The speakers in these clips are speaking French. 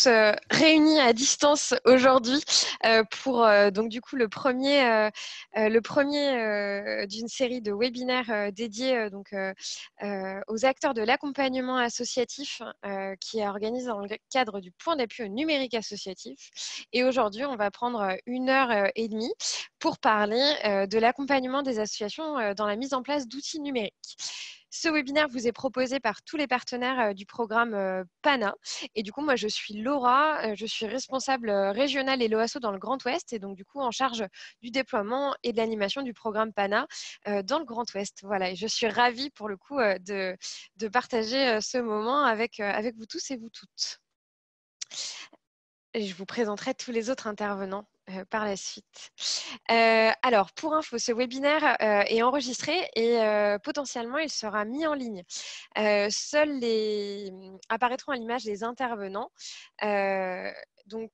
tous réunis à distance aujourd'hui pour donc du coup le premier d'une série de webinaires dédiés aux acteurs de l'accompagnement associatif qui est organisé dans le cadre du point d'appui au numérique associatif. Et aujourd'hui, on va prendre 1 heure et demie pour parler de l'accompagnement des associations dans la mise en place d'outils numériques. Ce webinaire vous est proposé par tous les partenaires du programme PANA. Et du coup, moi, je suis Laura, je suis responsable régionale et LOASO dans le Grand Ouest et donc du coup en charge du déploiement et de l'animation du programme PANA dans le Grand Ouest. Voilà, et je suis ravie pour le coup de partager ce moment avec vous tous et vous toutes. Et je vous présenterai tous les autres intervenants par la suite. Alors, pour info, ce webinaire est enregistré et potentiellement, il sera mis en ligne. Seuls apparaîtront à l'image les intervenants. Donc,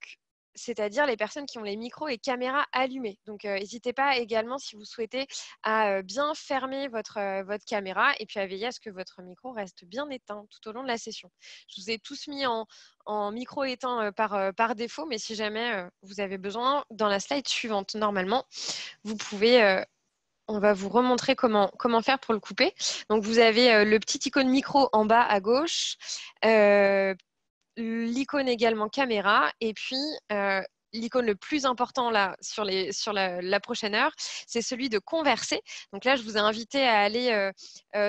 c'est-à-dire les personnes qui ont les micros et caméras allumés. Donc, n'hésitez pas également, si vous souhaitez, à bien fermer votre caméra et puis à veiller à ce que votre micro reste bien éteint tout au long de la session. Je vous ai tous mis en micro éteint par défaut, mais si jamais vous avez besoin, dans la slide suivante, normalement, vous pouvez... on va vous remontrer comment faire pour le couper. Donc, vous avez le petit icône micro en bas à gauche, l'icône également caméra, et puis l'icône le plus important là sur la prochaine heure, c'est celui de converser. Donc là, je vous ai invité à aller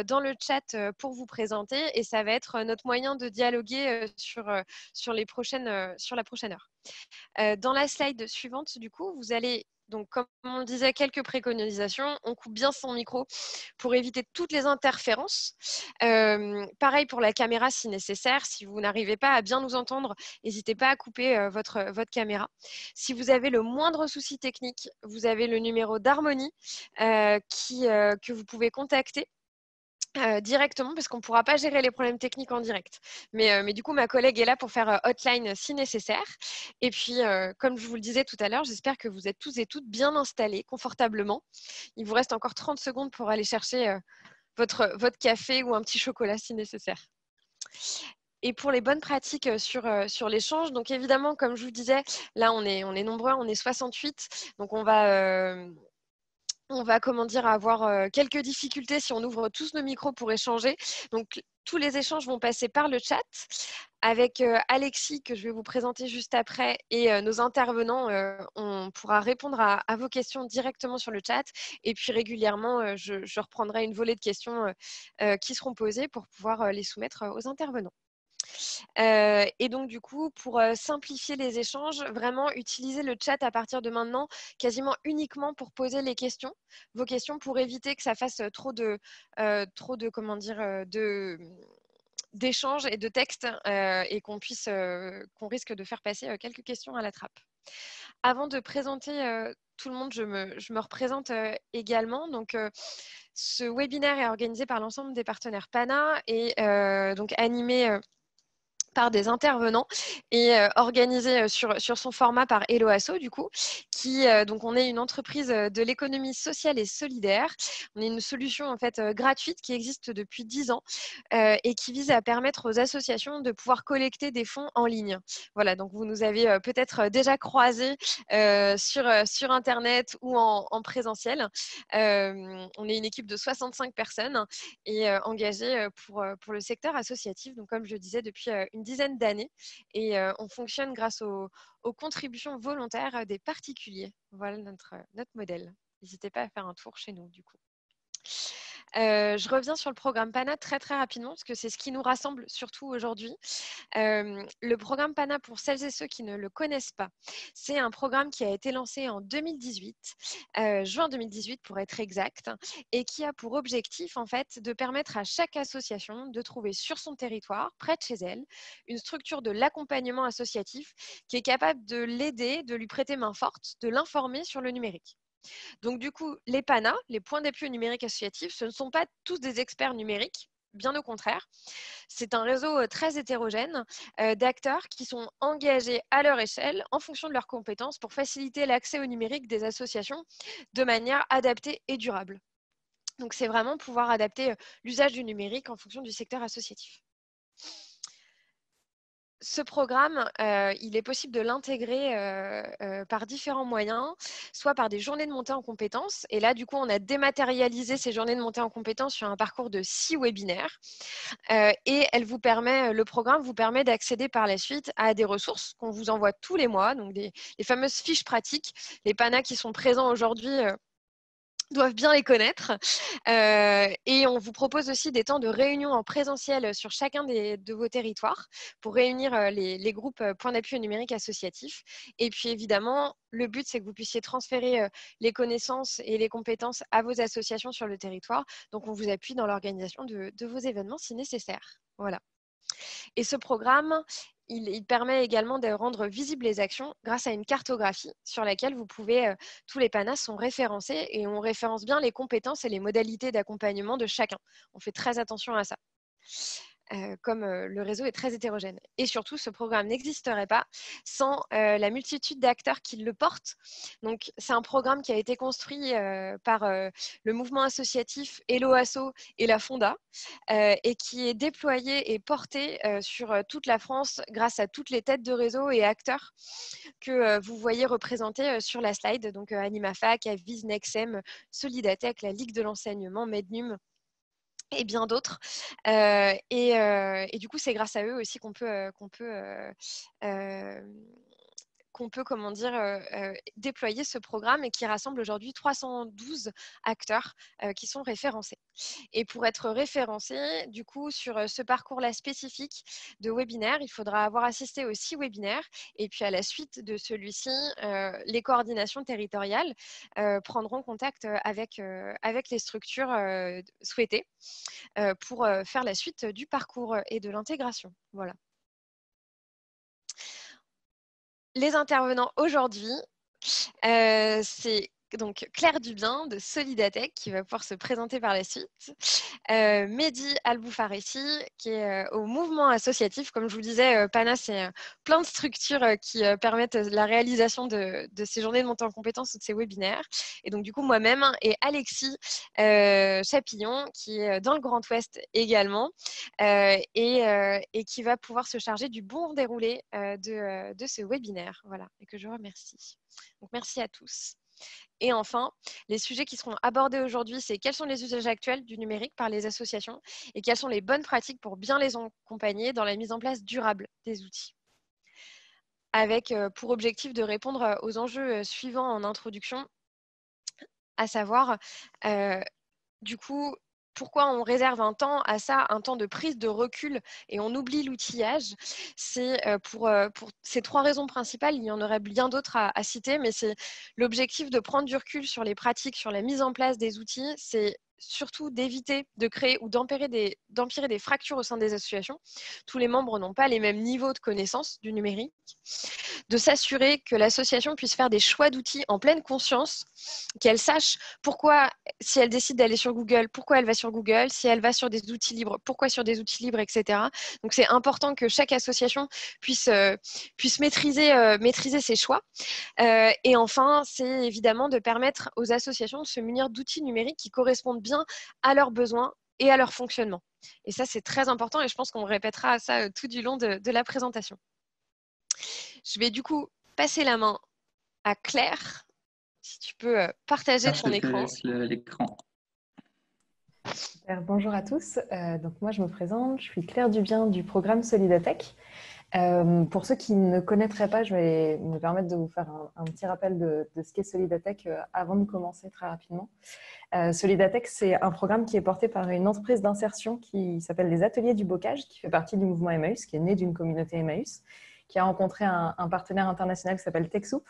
dans le chat pour vous présenter, et ça va être notre moyen de dialoguer sur la prochaine heure. Dans la slide suivante, du coup, vous allez, donc comme on disait, quelques préconisations. On coupe bien son micro pour éviter toutes les interférences. Pareil pour la caméra si nécessaire. Si vous n'arrivez pas à bien nous entendre, n'hésitez pas à couper votre caméra. Si vous avez le moindre souci technique, vous avez le numéro d'Harmonie que vous pouvez contacter directement, parce qu'on ne pourra pas gérer les problèmes techniques en direct. Mais du coup, ma collègue est là pour faire hotline si nécessaire. Et puis, comme je vous le disais tout à l'heure, j'espère que vous êtes tous et toutes bien installés confortablement. Il vous reste encore 30 secondes pour aller chercher votre café ou un petit chocolat si nécessaire. Et pour les bonnes pratiques sur l'échange, donc évidemment, comme je vous disais, là, on est nombreux, on est 68. Donc, on va avoir quelques difficultés si on ouvre tous nos micros pour échanger. Donc, tous les échanges vont passer par le chat avec Alexis, que je vais vous présenter juste après, et nos intervenants. On pourra répondre à vos questions directement sur le chat. Et puis, régulièrement, je reprendrai une volée de questions qui seront posées pour pouvoir les soumettre aux intervenants. Et donc, du coup, pour simplifier les échanges, vraiment utiliser le chat à partir de maintenant, quasiment uniquement pour poser vos questions, pour éviter que ça fasse trop de d'échanges et de textes et qu'on risque de faire passer quelques questions à la trappe. Avant de présenter tout le monde, je me représente également. Donc, ce webinaire est organisé par l'ensemble des partenaires PANA et donc animé par des intervenants et organisé sur son format par Eloasso, du coup, donc on est une entreprise de l'économie sociale et solidaire. On est une solution en fait gratuite qui existe depuis 10 ans et qui vise à permettre aux associations de pouvoir collecter des fonds en ligne. Voilà, donc vous nous avez peut-être déjà croisés sur Internet ou en présentiel. On est une équipe de 65 personnes et engagée pour le secteur associatif, donc comme je le disais, depuis une dizaine d'années. Et on fonctionne grâce aux contributions volontaires des particuliers. Voilà notre modèle. N'hésitez pas à faire un tour chez nous, du coup. Je reviens sur le programme PANA très rapidement, parce que c'est ce qui nous rassemble surtout aujourd'hui. Le programme PANA, pour celles et ceux qui ne le connaissent pas, c'est un programme qui a été lancé en 2018, juin 2018 pour être exact, et qui a pour objectif en fait de permettre à chaque association de trouver sur son territoire, près de chez elle, une structure de l'accompagnement associatif qui est capable de l'aider, de lui prêter main forte, de l'informer sur le numérique. Donc, du coup, les PANA, les points d'appui au numérique associatif, ce ne sont pas tous des experts numériques, bien au contraire. C'est un réseau très hétérogène d'acteurs qui sont engagés à leur échelle en fonction de leurs compétences pour faciliter l'accès au numérique des associations de manière adaptée et durable. Donc, c'est vraiment pouvoir adapter l'usage du numérique en fonction du secteur associatif. ce programme, il est possible de l'intégrer par différents moyens, soit par des journées de montée en compétences. Et là, du coup, on a dématérialisé ces journées de montée en compétences sur un parcours de 6 webinaires. Et le programme vous permet d'accéder par la suite à des ressources qu'on vous envoie tous les mois, donc les fameuses fiches pratiques. Les PANA qui sont présents aujourd'hui doivent bien les connaître. Et on vous propose aussi des temps de réunion en présentiel sur chacun de vos territoires pour réunir les groupes points d'appui au numérique associatif. Et puis évidemment, le but, c'est que vous puissiez transférer les connaissances et les compétences à vos associations sur le territoire. Donc, on vous appuie dans l'organisation de vos événements si nécessaire. Voilà. Et ce programme, il permet également de rendre visibles les actions grâce à une cartographie sur laquelle tous les PANAS sont référencés et on référence bien les compétences et les modalités d'accompagnement de chacun. On fait très attention à ça. Comme le réseau est très hétérogène. Et surtout, ce programme n'existerait pas sans la multitude d'acteurs qui le portent. Donc, c'est un programme qui a été construit par le mouvement associatif Hello Asso et la Fonda et qui est déployé et porté sur toute la France grâce à toutes les têtes de réseau et acteurs que vous voyez représentés sur la slide. Donc, AnimaFac, Avis, Nexem, Solidatech, la Ligue de l'enseignement, Mednum, et bien d'autres. Et du coup, c'est grâce à eux aussi qu'on peut comment dire, déployer ce programme et qui rassemble aujourd'hui 312 acteurs qui sont référencés. Et pour être référencé, du coup, sur ce parcours-là spécifique de webinaire, il faudra avoir assisté aux 6 webinaires. Et puis, à la suite de celui-ci, les coordinations territoriales prendront contact avec les structures souhaitées pour faire la suite du parcours et de l'intégration. Voilà. Les intervenants aujourd'hui, c'est donc Claire Dubien de Solidatech qui va pouvoir se présenter par la suite. Mehdi Alboufaressi qui est au mouvement associatif. Comme je vous disais, PANA, c'est plein de structures qui permettent la réalisation de ces journées de montée en compétences ou de ces webinaires. Et donc, du coup, moi-même et Alexis Chapillon qui est dans le Grand Ouest également et qui va pouvoir se charger du bon déroulé de ce webinaire. Voilà, et que je remercie. Donc, merci à tous. Et enfin, les sujets qui seront abordés aujourd'hui, c'est quels sont les usages actuels du numérique par les associations et quelles sont les bonnes pratiques pour bien les accompagner dans la mise en place durable des outils. Avec pour objectif de répondre aux enjeux suivants en introduction, à savoir, du coup, pourquoi on réserve un temps à ça, un temps de prise de recul et on oublie l'outillage. C'est pour ces 3 raisons principales. Il y en aurait bien d'autres à citer, mais c'est l'objectif de prendre du recul sur les pratiques, sur la mise en place des outils. C'est surtout d'éviter de créer ou d'empirer des fractures au sein des associations. Tous les membres n'ont pas les mêmes niveaux de connaissance du numérique. De s'assurer que l'association puisse faire des choix d'outils en pleine conscience, qu'elle sache pourquoi, si elle décide d'aller sur Google, pourquoi elle va sur Google, si elle va sur des outils libres, pourquoi sur des outils libres, etc. Donc, c'est important que chaque association puisse maîtriser ses choix. Et enfin, c'est évidemment de permettre aux associations de se munir d'outils numériques qui correspondent bien à leurs besoins et à leur fonctionnement. Et ça, c'est très important et je pense qu'on répétera ça tout du long de la présentation. Je vais du coup passer la main à Claire. Si tu peux partager ton écran. L'écran. Bonjour à tous. Donc moi, je me présente. Je suis Claire Dubien du programme Solidatech. Pour ceux qui ne connaîtraient pas, je vais me permettre de vous faire un petit rappel de ce qu'est Solidatech avant de commencer très rapidement. Solidatech, c'est un programme qui est porté par une entreprise d'insertion qui s'appelle les Ateliers du Bocage, qui fait partie du mouvement Emmaüs, qui est né d'une communauté Emmaüs, qui a rencontré un partenaire international qui s'appelle TechSoup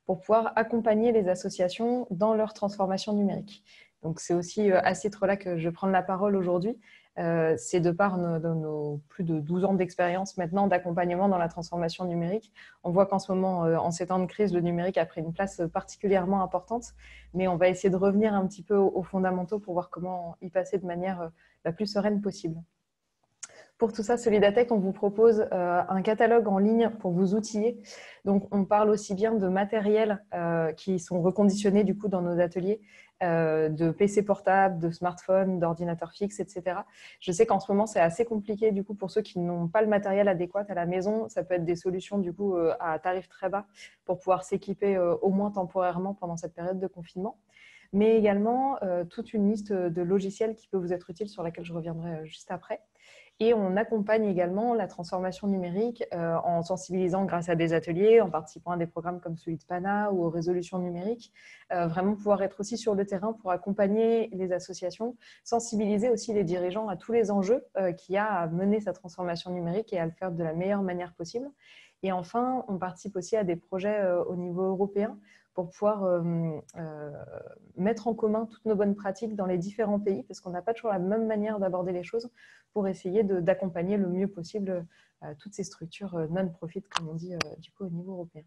pour pouvoir accompagner les associations dans leur transformation numérique. Donc, c'est aussi à ce titre-là que je prends la parole aujourd'hui. C'est de par nos plus de 12 ans d'expérience maintenant d'accompagnement dans la transformation numérique. On voit qu'en ce moment, en ces temps de crise, le numérique a pris une place particulièrement importante, mais on va essayer de revenir un petit peu aux fondamentaux pour voir comment y passer de manière la plus sereine possible. Pour tout ça, Solidatech, on vous propose un catalogue en ligne pour vous outiller. Donc, on parle aussi bien de matériels qui sont reconditionnés du coup dans nos ateliers de PC portables, de smartphones, d'ordinateurs fixes, etc. Je sais qu'en ce moment, c'est assez compliqué du coup pour ceux qui n'ont pas le matériel adéquat à la maison. Ça peut être des solutions du coup à tarif très bas pour pouvoir s'équiper au moins temporairement pendant cette période de confinement. Mais également toute une liste de logiciels qui peut vous être utile, sur laquelle je reviendrai juste après. Et on accompagne également la transformation numérique en sensibilisant grâce à des ateliers, en participant à des programmes comme celui de PANA ou aux résolutions numériques, vraiment pouvoir être aussi sur le terrain pour accompagner les associations, sensibiliser aussi les dirigeants à tous les enjeux qu'il y a à mener sa transformation numérique et à le faire de la meilleure manière possible. Et enfin, on participe aussi à des projets au niveau européen pour pouvoir mettre en commun toutes nos bonnes pratiques dans les différents pays, parce qu'on n'a pas toujours la même manière d'aborder les choses, pour essayer d'accompagner le mieux possible toutes ces structures non-profit, comme on dit du coup au niveau européen.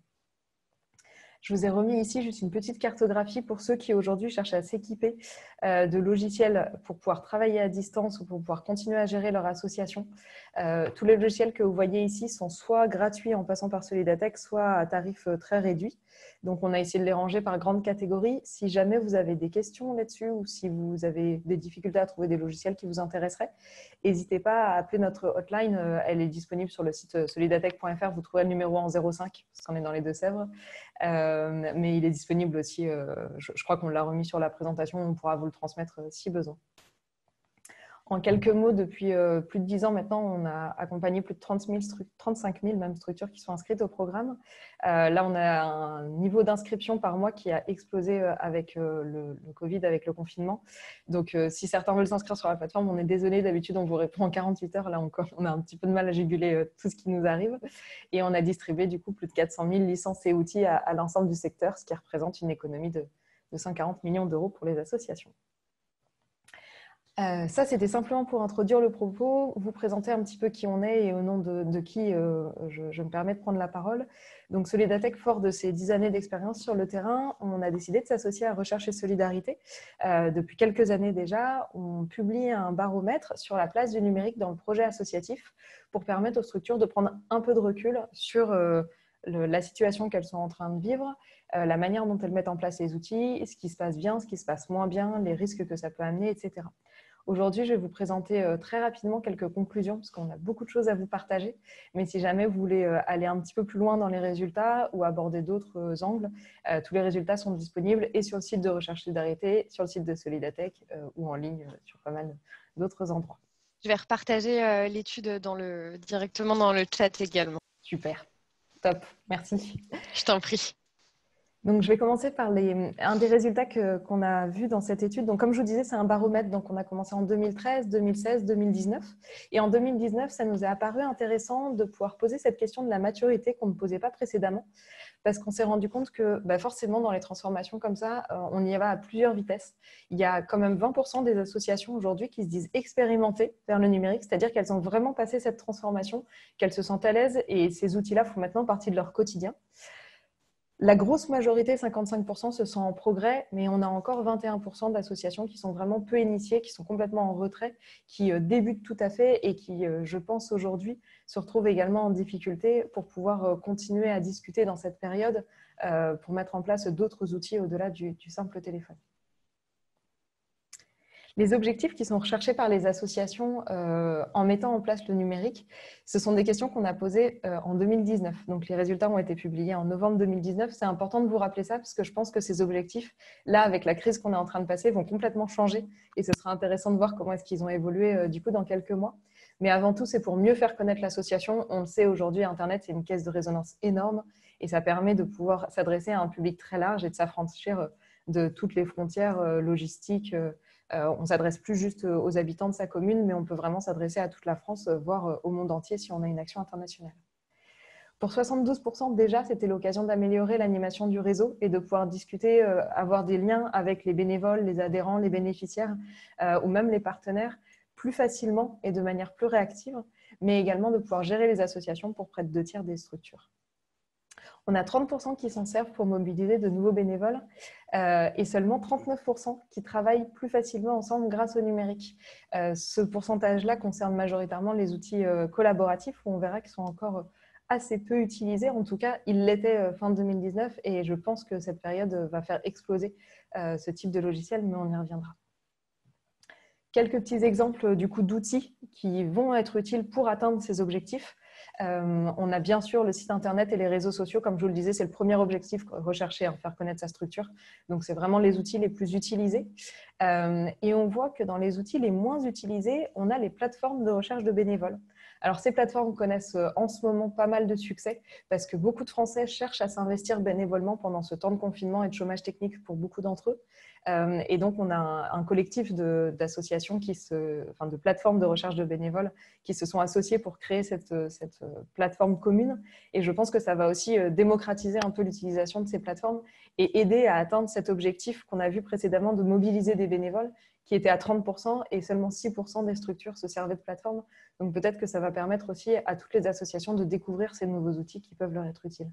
Je vous ai remis ici juste une petite cartographie pour ceux qui aujourd'hui cherchent à s'équiper de logiciels pour pouvoir travailler à distance ou pour pouvoir continuer à gérer leur association. Tous les logiciels que vous voyez ici sont soit gratuits en passant par Solidatech, soit à tarif très réduit. Donc, on a essayé de les ranger par grande catégorie. Si jamais vous avez des questions là-dessus ou si vous avez des difficultés à trouver des logiciels qui vous intéresseraient, n'hésitez pas à appeler notre hotline. Elle est disponible sur le site solidatech.fr. Vous trouverez le numéro en 05, parce qu'on est dans les Deux-Sèvres. Mais il est disponible aussi, je crois qu'on l'a remis sur la présentation, on pourra vous le transmettre si besoin. En quelques mots, depuis plus de 10 ans maintenant, on a accompagné plus de 35 000 même structures qui sont inscrites au programme. Là, on a un niveau d'inscription par mois qui a explosé avec le Covid, avec le confinement. Donc, si certains veulent s'inscrire sur la plateforme, on est désolé, d'habitude, on vous répond en 48 heures. Là, on a un petit peu de mal à juguler tout ce qui nous arrive. Et on a distribué du coup plus de 400 000 licences et outils à l'ensemble du secteur, ce qui représente une économie de 140 millions d'euros pour les associations. Ça, c'était simplement pour introduire le propos, vous présenter un petit peu qui on est et au nom de qui je me permets de prendre la parole. Donc, Solidatech, fort de ses 10 années d'expérience sur le terrain, on a décidé de s'associer à Recherche et Solidarité. Depuis quelques années déjà, on publie un baromètre sur la place du numérique dans le projet associatif pour permettre aux structures de prendre un peu de recul sur la situation qu'elles sont en train de vivre, la manière dont elles mettent en place les outils, ce qui se passe bien, ce qui se passe moins bien, les risques que ça peut amener, etc. Aujourd'hui, je vais vous présenter très rapidement quelques conclusions, parce qu'on a beaucoup de choses à vous partager. Mais si jamais vous voulez aller un petit peu plus loin dans les résultats ou aborder d'autres angles, tous les résultats sont disponibles et sur le site de Recherche Solidarité, sur le site de Solidatech ou en ligne sur pas mal d'autres endroits. Je vais repartager l'étude directement dans le chat également. Super, top, merci. Je t'en prie. Donc, je vais commencer par un des résultats qu'on a vu dans cette étude. Donc, comme je vous disais, c'est un baromètre. Donc, on a commencé en 2013, 2016, 2019. Et en 2019, ça nous est apparu intéressant de pouvoir poser cette question de la maturité qu'on ne posait pas précédemment, parce qu'on s'est rendu compte que forcément, dans les transformations comme ça, on y va à plusieurs vitesses. Il y a quand même 20% des associations aujourd'hui qui se disent expérimentées vers le numérique, c'est-à-dire qu'elles ont vraiment passé cette transformation, qu'elles se sentent à l'aise et ces outils-là font maintenant partie de leur quotidien. La grosse majorité, 55%, se sent en progrès, mais on a encore 21% d'associations qui sont vraiment peu initiées, qui sont complètement en retrait, qui débutent tout à fait et qui, je pense aujourd'hui, se retrouvent également en difficulté pour pouvoir continuer à discuter dans cette période pour mettre en place d'autres outils au-delà du simple téléphone. Les objectifs qui sont recherchés par les associations en mettant en place le numérique, ce sont des questions qu'on a posées en 2019. Donc, les résultats ont été publiés en novembre 2019. C'est important de vous rappeler ça parce que je pense que ces objectifs, là, avec la crise qu'on est en train de passer, vont complètement changer. Et ce sera intéressant de voir comment est-ce qu'ils ont évolué du coup dans quelques mois. Mais avant tout, c'est pour mieux faire connaître l'association. On le sait aujourd'hui, Internet, c'est une caisse de résonance énorme et ça permet de pouvoir s'adresser à un public très large et de s'affranchir de toutes les frontières logistiques. On ne s'adresse plus juste aux habitants de sa commune, mais on peut vraiment s'adresser à toute la France, voire au monde entier si on a une action internationale. Pour 72%, déjà, c'était l'occasion d'améliorer l'animation du réseau et de pouvoir discuter, avoir des liens avec les bénévoles, les adhérents, les bénéficiaires ou même les partenaires plus facilement et de manière plus réactive, mais également de pouvoir gérer les associations pour près de 2/3 des structures. On a 30% qui s'en servent pour mobiliser de nouveaux bénévoles et seulement 39% qui travaillent plus facilement ensemble grâce au numérique. Ce pourcentage-là concerne majoritairement les outils collaboratifs où on verra qu'ils sont encore assez peu utilisé. En tout cas, il l'était fin 2019 et je pense que cette période va faire exploser ce type de logiciel, mais on y reviendra. Quelques petits exemples du coup d'outils qui vont être utiles pour atteindre ces objectifs. On a bien sûr le site internet et les réseaux sociaux, comme je vous le disais, c'est le premier objectif recherché, faire connaître sa structure. Donc c'est vraiment les outils les plus utilisés. Et on voit que dans les outils les moins utilisés, on a les plateformes de recherche de bénévoles. Alors ces plateformes connaissent en ce moment pas mal de succès parce que beaucoup de Français cherchent à s'investir bénévolement pendant ce temps de confinement et de chômage technique pour beaucoup d'entre eux. Et donc, on a un collectif d'associations, de plateformes de recherche de bénévoles qui se sont associées pour créer cette plateforme commune. Et je pense que ça va aussi démocratiser un peu l'utilisation de ces plateformes et aider à atteindre cet objectif qu'on a vu précédemment de mobiliser des bénévoles qui était à 30% et seulement 6% des structures se servaient de plateformes. Donc, peut-être que ça va permettre aussi à toutes les associations de découvrir ces nouveaux outils qui peuvent leur être utiles.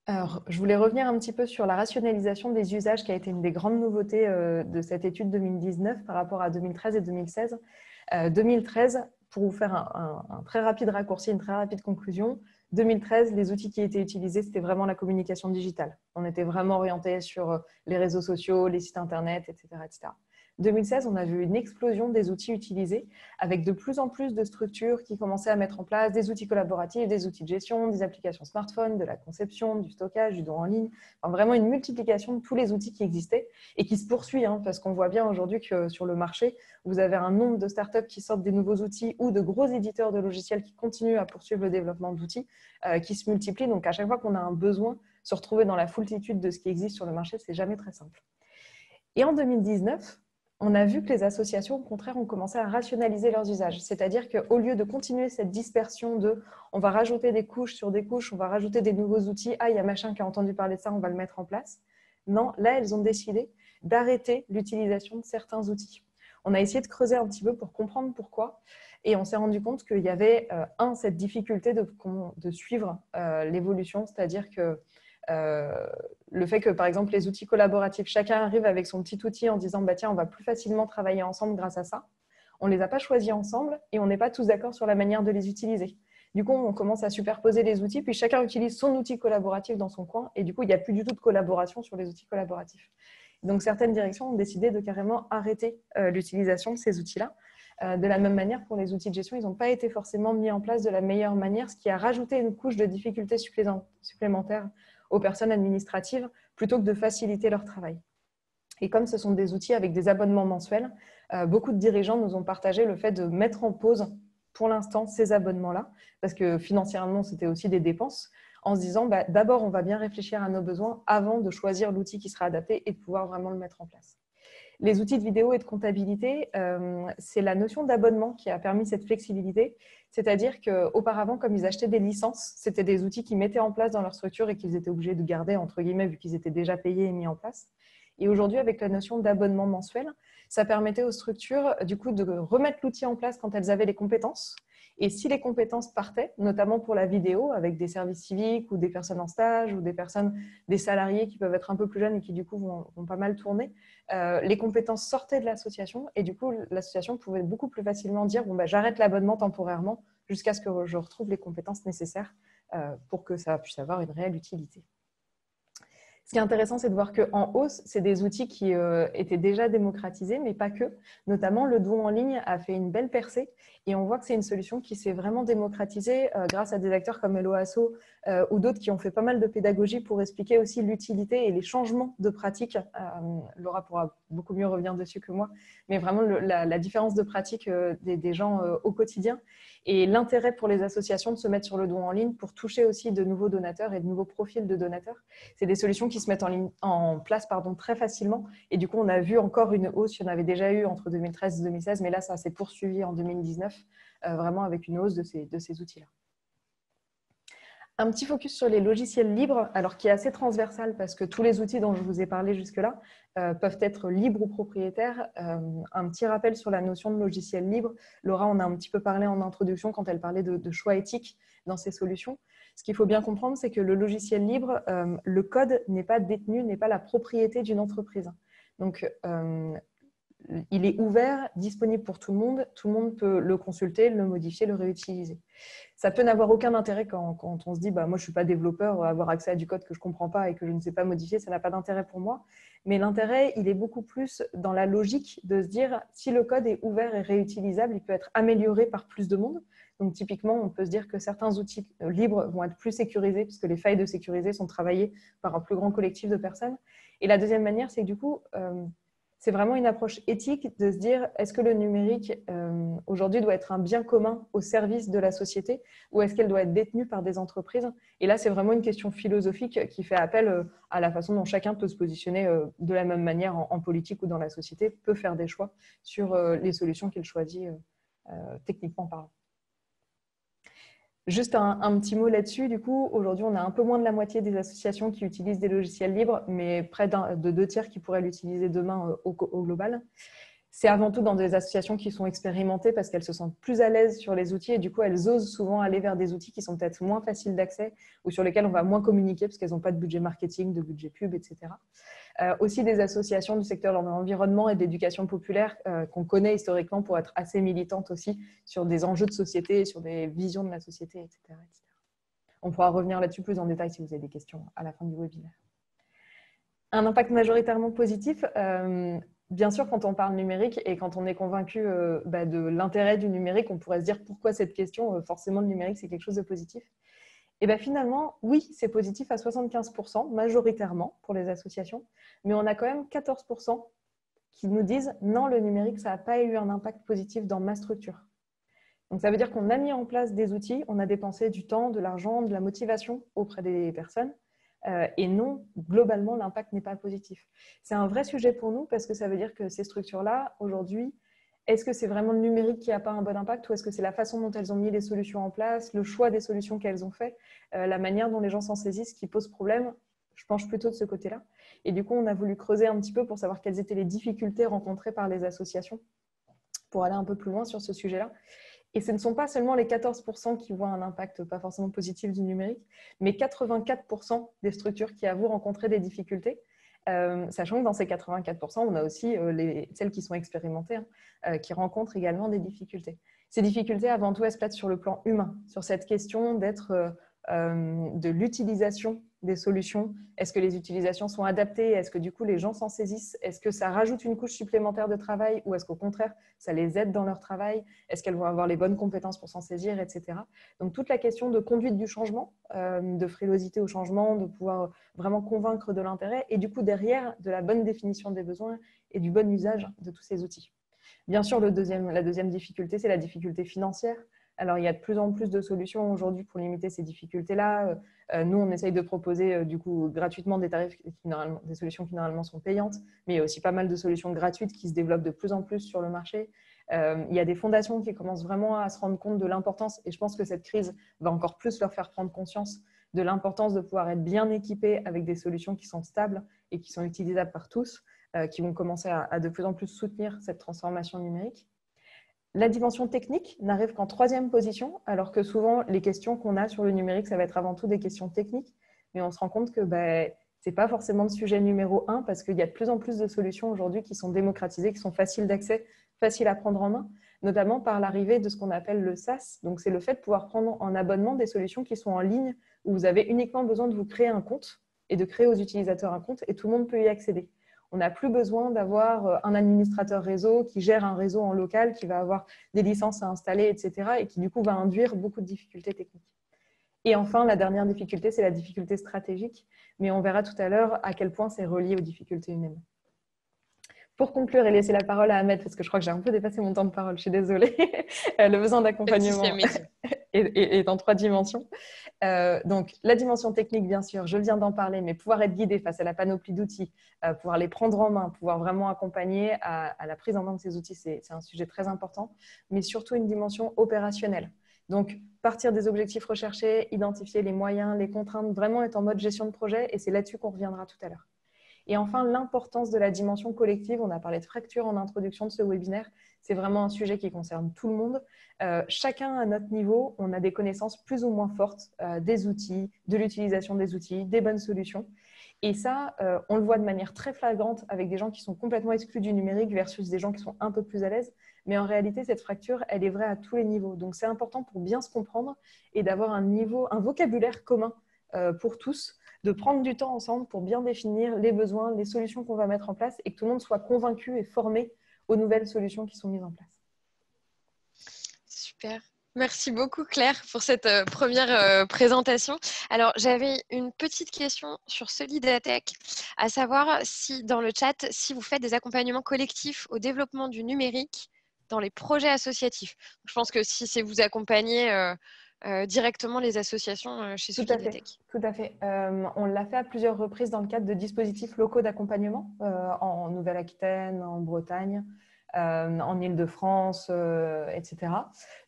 Alors, je voulais revenir un petit peu sur la rationalisation des usages qui a été une des grandes nouveautés de cette étude 2019 par rapport à 2013 et 2016. 2013, pour vous faire un très rapide raccourci, une très rapide conclusion, 2013, les outils qui étaient utilisés, c'était vraiment la communication digitale. On était vraiment orienté sur les réseaux sociaux, les sites internet, etc., etc. 2016, on a vu une explosion des outils utilisés avec de plus en plus de structures qui commençaient à mettre en place des outils collaboratifs, des outils de gestion, des applications smartphone, de la conception, du stockage, du don en ligne. Enfin, vraiment une multiplication de tous les outils qui existaient et qui se poursuit, parce qu'on voit bien aujourd'hui que sur le marché, vous avez un nombre de startups qui sortent des nouveaux outils ou de gros éditeurs de logiciels qui continuent à poursuivre le développement d'outils qui se multiplient. Donc, à chaque fois qu'on a un besoin, se retrouver dans la foultitude de ce qui existe sur le marché, c'est jamais très simple. Et en 2019, on a vu que les associations, au contraire, ont commencé à rationaliser leurs usages. C'est-à-dire qu'au lieu de continuer cette dispersion de « on va rajouter des couches sur des couches, on va rajouter des nouveaux outils, ah, il y a machin qui a entendu parler de ça, on va le mettre en place », non, là, elles ont décidé d'arrêter l'utilisation de certains outils. On a essayé de creuser un petit peu pour comprendre pourquoi et on s'est rendu compte qu'il y avait, cette difficulté de suivre l'évolution, c'est-à-dire que le fait que, par exemple, les outils collaboratifs, chacun arrive avec son petit outil en disant bah, « tiens, on va plus facilement travailler ensemble grâce à ça », on ne les a pas choisis ensemble et on n'est pas tous d'accord sur la manière de les utiliser. Du coup, on commence à superposer les outils, puis chacun utilise son outil collaboratif dans son coin et du coup, il n'y a plus du tout de collaboration sur les outils collaboratifs. Donc, certaines directions ont décidé de carrément arrêter l'utilisation de ces outils-là. De la même manière, pour les outils de gestion, ils n'ont pas été forcément mis en place de la meilleure manière, ce qui a rajouté une couche de difficultés supplémentaires aux personnes administratives plutôt que de faciliter leur travail. Et comme ce sont des outils avec des abonnements mensuels, beaucoup de dirigeants nous ont partagé le fait de mettre en pause pour l'instant ces abonnements-là, parce que financièrement, c'était aussi des dépenses, en se disant bah, d'abord, on va bien réfléchir à nos besoins avant de choisir l'outil qui sera adapté et de pouvoir vraiment le mettre en place. Les outils de vidéo et de comptabilité, c'est la notion d'abonnement qui a permis cette flexibilité. C'est-à-dire qu'auparavant, comme ils achetaient des licences, c'était des outils qu'ils mettaient en place dans leur structure et qu'ils étaient obligés de garder, entre guillemets, vu qu'ils étaient déjà payés et mis en place. Et aujourd'hui, avec la notion d'abonnement mensuel, ça permettait aux structures du coup, de remettre l'outil en place quand elles avaient les compétences. Et si les compétences partaient, notamment pour la vidéo, avec des services civiques ou des personnes en stage ou des salariés qui peuvent être un peu plus jeunes et qui du coup vont pas mal tourner, les compétences sortaient de l'association et du coup, l'association pouvait beaucoup plus facilement dire bon, bah, j'arrête l'abonnement temporairement jusqu'à ce que je retrouve les compétences nécessaires pour que ça puisse avoir une réelle utilité. Ce qui est intéressant, c'est de voir qu'en hausse, c'est des outils qui étaient déjà démocratisés, mais pas que. Notamment, le don en ligne a fait une belle percée et on voit que c'est une solution qui s'est vraiment démocratisée grâce à des acteurs comme Hello Asso ou d'autres qui ont fait pas mal de pédagogie pour expliquer aussi l'utilité et les changements de pratique. Laura pourra beaucoup mieux revenir dessus que moi, mais vraiment la différence de pratique des gens au quotidien et l'intérêt pour les associations de se mettre sur le don en ligne pour toucher aussi de nouveaux donateurs et de nouveaux profils de donateurs. C'est des solutions qui se mettent en place très facilement. Et du coup, on a vu encore une hausse. Il y en avait déjà eu entre 2013 et 2016, mais là, ça s'est poursuivi en 2019, vraiment avec une hausse de ces outils-là. Un petit focus sur les logiciels libres, alors qui est assez transversal parce que tous les outils dont je vous ai parlé jusque-là peuvent être libres ou propriétaires. Un petit rappel sur la notion de logiciel libre. Laura en a un petit peu parlé en introduction quand elle parlait de choix éthiques dans ces solutions. Ce qu'il faut bien comprendre, c'est que le logiciel libre, le code n'est pas détenu, n'est pas la propriété d'une entreprise. Donc, il est ouvert, disponible pour tout le monde peut le consulter, le modifier, le réutiliser. Ça peut n'avoir aucun intérêt quand on se dit moi je ne suis pas développeur, avoir accès à du code que je ne comprends pas et que je ne sais pas modifier, ça n'a pas d'intérêt pour moi. Mais l'intérêt, il est beaucoup plus dans la logique de se dire si le code est ouvert et réutilisable, il peut être amélioré par plus de monde. Donc typiquement, on peut se dire que certains outils libres vont être plus sécurisés puisque les failles de sécurité sont travaillées par un plus grand collectif de personnes. Et la deuxième manière, c'est que du coup, c'est vraiment une approche éthique de se dire est-ce que le numérique aujourd'hui doit être un bien commun au service de la société ou est-ce qu'elle doit être détenue par des entreprises? Et là, c'est vraiment une question philosophique qui fait appel à la façon dont chacun peut se positionner de la même manière en politique ou dans la société, peut faire des choix sur les solutions qu'il choisit techniquement parlant. Juste un petit mot là-dessus, du coup, aujourd'hui, on a un peu moins de la moitié des associations qui utilisent des logiciels libres, mais près de 2 tiers qui pourraient l'utiliser demain au global. C'est avant tout dans des associations qui sont expérimentées parce qu'elles se sentent plus à l'aise sur les outils et du coup, elles osent souvent aller vers des outils qui sont peut-être moins faciles d'accès ou sur lesquels on va moins communiquer parce qu'elles n'ont pas de budget marketing, de budget pub, etc. Aussi des associations du secteur de l'environnement et de l'éducation populaire qu'on connaît historiquement pour être assez militantes aussi sur des enjeux de société, sur des visions de la société, etc. On pourra revenir là-dessus plus en détail si vous avez des questions à la fin du webinaire. Un impact majoritairement positif, bien sûr, quand on parle numérique et quand on est convaincu de l'intérêt du numérique, on pourrait se dire pourquoi cette question, forcément le numérique c'est quelque chose de positif. Et bien finalement, oui, c'est positif à 75%, majoritairement pour les associations, mais on a quand même 14% qui nous disent non, le numérique, ça n'a pas eu un impact positif dans ma structure. Donc ça veut dire qu'on a mis en place des outils, on a dépensé du temps, de l'argent, de la motivation auprès des personnes, et non, globalement, l'impact n'est pas positif. C'est un vrai sujet pour nous parce que ça veut dire que ces structures-là, aujourd'hui, est-ce que c'est vraiment le numérique qui n'a pas un bon impact ou est-ce que c'est la façon dont elles ont mis les solutions en place, le choix des solutions qu'elles ont fait, la manière dont les gens s'en saisissent qui pose problème? Je penche plutôt de ce côté-là. Et du coup, on a voulu creuser un petit peu pour savoir quelles étaient les difficultés rencontrées par les associations pour aller un peu plus loin sur ce sujet-là. Et ce ne sont pas seulement les 14% qui voient un impact pas forcément positif du numérique, mais 84% des structures qui avouent rencontrer des difficultés. Sachant que dans ces 84%, on a aussi celles qui sont expérimentées, qui rencontrent également des difficultés. Ces difficultés, avant tout, elles se placent sur le plan humain, sur cette question de l'utilisation des solutions. Est-ce que les utilisations sont adaptées? Est-ce que du coup les gens s'en saisissent? Est-ce que ça rajoute une couche supplémentaire de travail ou est-ce qu'au contraire ça les aide dans leur travail? Est-ce qu'elles vont avoir les bonnes compétences pour s'en saisir, etc. Donc toute la question de conduite du changement, de frilosité au changement, de pouvoir vraiment convaincre de l'intérêt et du coup derrière de la bonne définition des besoins et du bon usage de tous ces outils. Bien sûr, la deuxième difficulté, c'est la difficulté financière. Alors, il y a de plus en plus de solutions aujourd'hui pour limiter ces difficultés-là. Nous, on essaye de proposer du coup gratuitement des solutions qui normalement sont payantes, mais il y a aussi pas mal de solutions gratuites qui se développent de plus en plus sur le marché. Il y a des fondations qui commencent vraiment à se rendre compte de l'importance, et je pense que cette crise va encore plus leur faire prendre conscience de l'importance de pouvoir être bien équipés avec des solutions qui sont stables et qui sont utilisables par tous, qui vont commencer à de plus en plus soutenir cette transformation numérique. La dimension technique n'arrive qu'en 3e position, alors que souvent, les questions qu'on a sur le numérique, ça va être avant tout des questions techniques. Mais on se rend compte que ce n'est pas forcément le sujet numéro 1 parce qu'il y a de plus en plus de solutions aujourd'hui qui sont démocratisées, qui sont faciles d'accès, faciles à prendre en main, notamment par l'arrivée de ce qu'on appelle le SaaS. Donc, c'est le fait de pouvoir prendre en abonnement des solutions qui sont en ligne, où vous avez uniquement besoin de vous créer un compte et de créer aux utilisateurs un compte et tout le monde peut y accéder. On n'a plus besoin d'avoir un administrateur réseau qui gère un réseau en local, qui va avoir des licences à installer, etc. et qui du coup va induire beaucoup de difficultés techniques. Et enfin, la dernière difficulté, c'est la difficulté stratégique, mais on verra tout à l'heure à quel point c'est relié aux difficultés humaines. Pour conclure et laisser la parole à Ahmed, parce que je crois que j'ai un peu dépassé mon temps de parole, je suis désolée, le besoin d'accompagnement est en 3 dimensions. Donc, la dimension technique, bien sûr, je viens d'en parler, mais pouvoir être guidé face à la panoplie d'outils, pouvoir les prendre en main, pouvoir vraiment accompagner à la prise en main de ces outils, c'est un sujet très important, mais surtout une dimension opérationnelle. Donc, partir des objectifs recherchés, identifier les moyens, les contraintes, vraiment être en mode gestion de projet, et c'est là-dessus qu'on reviendra tout à l'heure. Et enfin, l'importance de la dimension collective. On a parlé de fracture en introduction de ce webinaire. C'est vraiment un sujet qui concerne tout le monde. Chacun à notre niveau, on a des connaissances plus ou moins fortes des outils, de l'utilisation des outils, des bonnes solutions. Et ça, on le voit de manière très flagrante avec des gens qui sont complètement exclus du numérique versus des gens qui sont un peu plus à l'aise. Mais en réalité, cette fracture, elle est vraie à tous les niveaux. Donc, c'est important pour bien se comprendre et d'avoir un vocabulaire commun pour tous, de prendre du temps ensemble pour bien définir les besoins, les solutions qu'on va mettre en place et que tout le monde soit convaincu et formé aux nouvelles solutions qui sont mises en place. Super. Merci beaucoup Claire pour cette première présentation. Alors j'avais une petite question sur Solidatech, à savoir si dans le chat, si vous faites des accompagnements collectifs au développement du numérique dans les projets associatifs. Je pense que si c'est vous accompagner directement les associations chez Tout à fait. Solidatech. Tout à fait. On l'a fait à plusieurs reprises dans le cadre de dispositifs locaux d'accompagnement en Nouvelle-Aquitaine, en Bretagne, en Île-de-France, etc.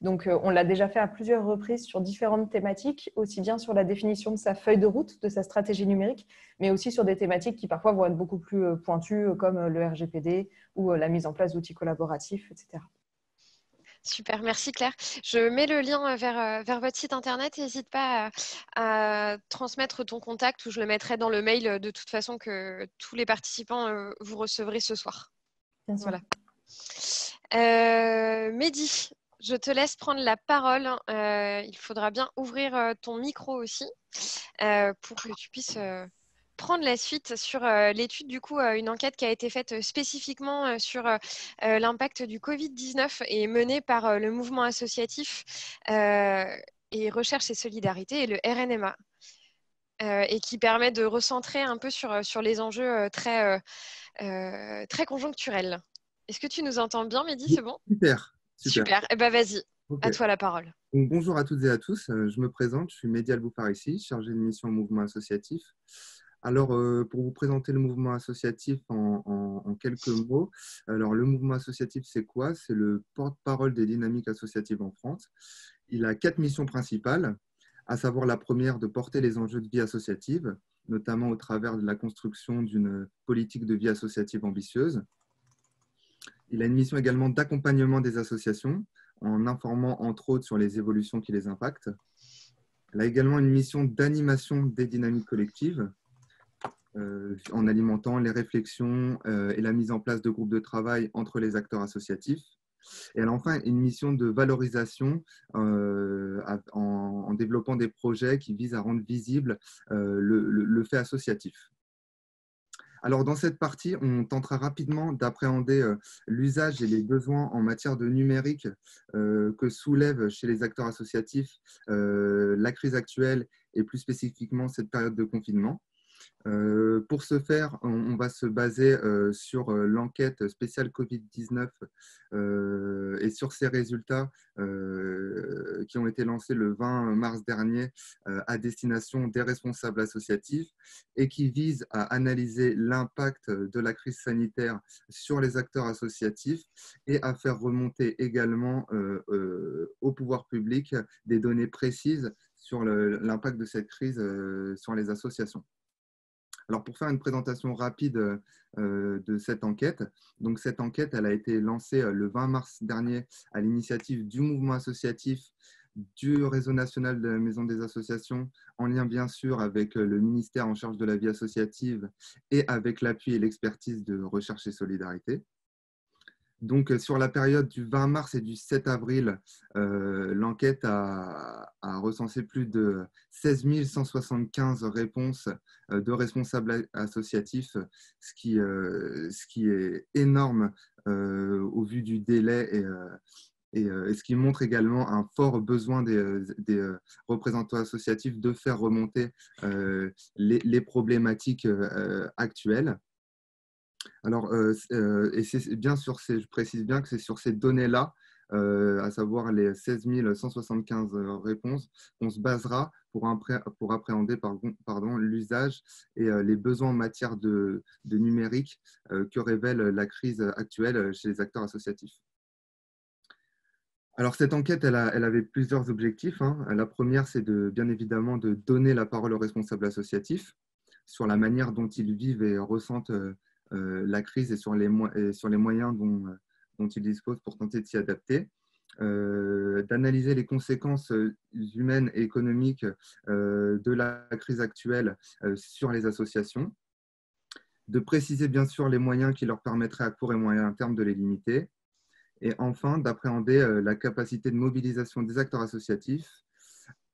Donc, on l'a déjà fait à plusieurs reprises sur différentes thématiques, aussi bien sur la définition de sa feuille de route, de sa stratégie numérique, mais aussi sur des thématiques qui parfois vont être beaucoup plus pointues, comme le RGPD ou la mise en place d'outils collaboratifs, etc. Super, merci Claire. Je mets le lien vers votre site internet. N'hésite pas à transmettre ton contact ou je le mettrai dans le mail de toute façon que tous les participants vous recevrez ce soir. Bien sûr. Voilà. Mehdi, je te laisse prendre la parole. Il faudra bien ouvrir ton micro aussi pour que tu puisses prendre la suite sur l'étude, du coup, une enquête qui a été faite spécifiquement sur l'impact du Covid-19 et menée par le mouvement associatif et Recherche et Solidarité et le RNMA. Et qui permet de recentrer un peu sur les enjeux très conjoncturels. Est-ce que tu nous entends bien, Mehdi? C'est bon? Super, super. Super. Eh ben, vas-y, Ok. à toi la parole. Donc, bonjour à toutes et à tous. Je me présente, je suis Mehdi Alboufarissi, chargé de mission au mouvement associatif. Alors, pour vous présenter le mouvement associatif en quelques mots, alors le mouvement associatif, c'est quoi? C'est le porte-parole des dynamiques associatives en France. Il a 4 missions principales, à savoir la première, de porter les enjeux de vie associative, notamment au travers de la construction d'une politique de vie associative ambitieuse. Il a une mission également d'accompagnement des associations, en informant entre autres sur les évolutions qui les impactent. Elle a également une mission d'animation des dynamiques collectives, en alimentant les réflexions et la mise en place de groupes de travail entre les acteurs associatifs. Et elle a enfin une mission de valorisation en développant des projets qui visent à rendre visible le fait associatif. Alors, dans cette partie, on tentera rapidement d'appréhender l'usage et les besoins en matière de numérique que soulève chez les acteurs associatifs la crise actuelle et plus spécifiquement cette période de confinement. Pour ce faire, on va se baser sur l'enquête spéciale Covid-19 et sur ses résultats qui ont été lancés le 20 mars dernier à destination des responsables associatifs et qui visent à analyser l'impact de la crise sanitaire sur les acteurs associatifs et à faire remonter également au pouvoir public des données précises sur l'impact de cette crise sur les associations. Alors, pour faire une présentation rapide de cette enquête, donc cette enquête, elle a été lancée le 20 mars dernier à l'initiative du mouvement associatif, du réseau national de la Maison des associations, en lien bien sûr avec le ministère en charge de la vie associative et avec l'appui et l'expertise de Recherche et Solidarité. Donc, sur la période du 20 mars et du 7 avril, l'enquête a recensé plus de 16 175 réponses de responsables associatifs, ce qui est énorme au vu du délai et ce qui montre également un fort besoin des représentants associatifs de faire remonter les problématiques actuelles. Alors, et c'est bien sur je précise bien que c'est sur ces données-là, à savoir les 16 175 réponses, qu'on se basera pour appréhender l'usage et les besoins en matière de numérique que révèle la crise actuelle chez les acteurs associatifs. Alors, cette enquête, elle avait plusieurs objectifs, hein. La première, c'est bien évidemment de donner la parole aux responsables associatifs sur la manière dont ils vivent et ressentent la crise et sur les moyens dont ils disposent pour tenter de s'y adapter, d'analyser les conséquences humaines et économiques de la crise actuelle sur les associations, de préciser bien sûr les moyens qui leur permettraient à court et moyen terme de les limiter, et enfin d'appréhender la capacité de mobilisation des acteurs associatifs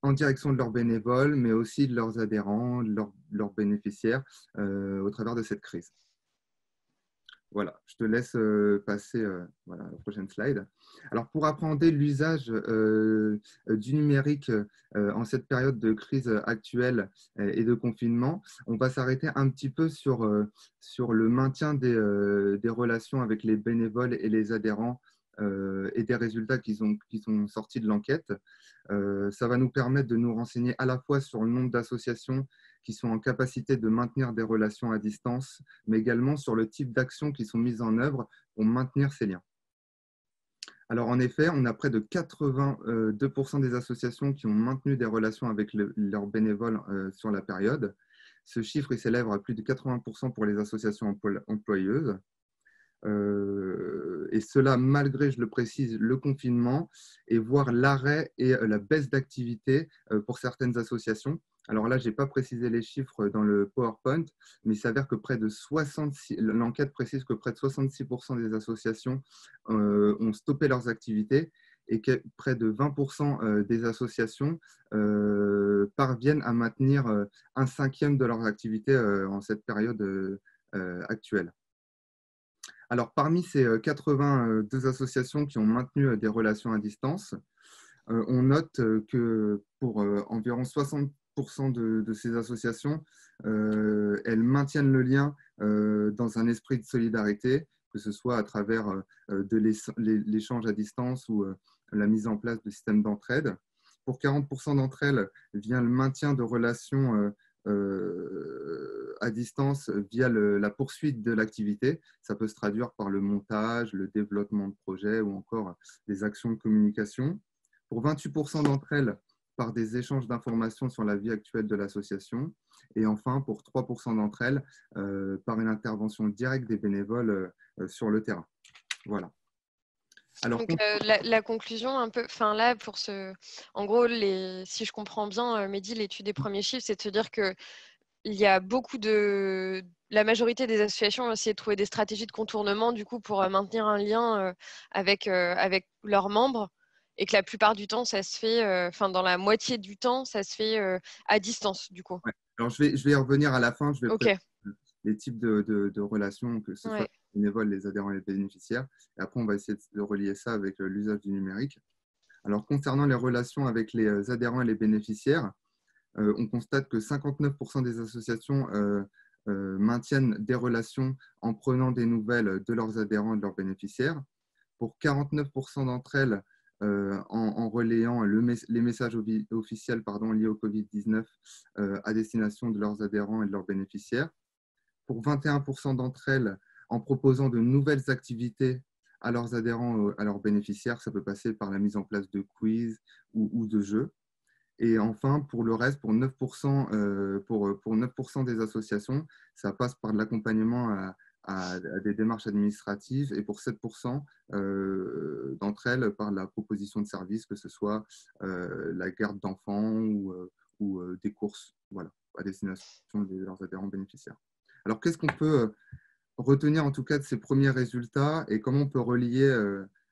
en direction de leurs bénévoles, mais aussi de leurs adhérents, de leurs bénéficiaires au travers de cette crise. Voilà, je te laisse passer voilà, à la prochaine slide. Alors, pour appréhender l'usage du numérique en cette période de crise actuelle et de confinement, on va s'arrêter un petit peu sur le maintien des relations avec les bénévoles et les adhérents et des résultats qui sont sortis de l'enquête. Ça va nous permettre de nous renseigner à la fois sur le nombre d'associations qui sont en capacité de maintenir des relations à distance, mais également sur le type d'actions qui sont mises en œuvre pour maintenir ces liens. Alors en effet, on a près de 82% des associations qui ont maintenu des relations avec leurs bénévoles sur la période. Ce chiffre s'élève à plus de 80% pour les associations employeuses. Et cela malgré, je le précise, le confinement et voire l'arrêt et la baisse d'activité pour certaines associations. Alors là, je n'ai pas précisé les chiffres dans le PowerPoint, mais il s'avère que l'enquête précise que près de 66% des associations ont stoppé leurs activités et que près de 20% des associations parviennent à maintenir un cinquième de leurs activités en cette période actuelle. Alors, parmi ces 82 associations qui ont maintenu des relations à distance, on note que pour environ 60% de ces associations, elles maintiennent le lien dans un esprit de solidarité, que ce soit à travers de l'échange à distance ou la mise en place de systèmes d'entraide. Pour 40% d'entre elles, vient le maintien de relations à distance via la poursuite de l'activité. Ça peut se traduire par le montage, le développement de projets ou encore des actions de communication. Pour 28% d'entre elles, par des échanges d'informations sur la vie actuelle de l'association. Et enfin, pour 3% d'entre elles, par une intervention directe des bénévoles sur le terrain. Voilà. Alors, donc, la conclusion un peu, enfin là, en gros, si je comprends bien, Mehdi, l'étude des premiers chiffres, c'est de se dire que il y a la majorité des associations ont essayé de trouver des stratégies de contournement du coup pour maintenir un lien avec leurs membres et que la plupart du temps ça se fait, dans la moitié du temps ça se fait à distance du coup. Ouais. Alors je vais y revenir à la fin, je vais présenter les types de relations, que ce soit les bénévoles, les adhérents et les bénéficiaires. Et après on va essayer de relier ça avec l'usage du numérique. Alors concernant les relations avec les adhérents et les bénéficiaires, on constate que 59% des associations maintiennent des relations en prenant des nouvelles de leurs adhérents et de leurs bénéficiaires. Pour 49% d'entre elles, en relayant les messages officiels liés au Covid-19 à destination de leurs adhérents et de leurs bénéficiaires. Pour 21% d'entre elles, en proposant de nouvelles activités à leurs adhérents, à leurs bénéficiaires. Ça peut passer par la mise en place de quiz ou de jeux. Et enfin, pour le reste, pour 9%, pour 9% des associations, ça passe par de l'accompagnement à des démarches administratives et pour 7% d'entre elles, par la proposition de services, que ce soit la garde d'enfants ou des courses, voilà, à destination de leurs adhérents bénéficiaires. Alors, qu'est-ce qu'on peut retenir en tout cas de ces premiers résultats et comment on peut relier,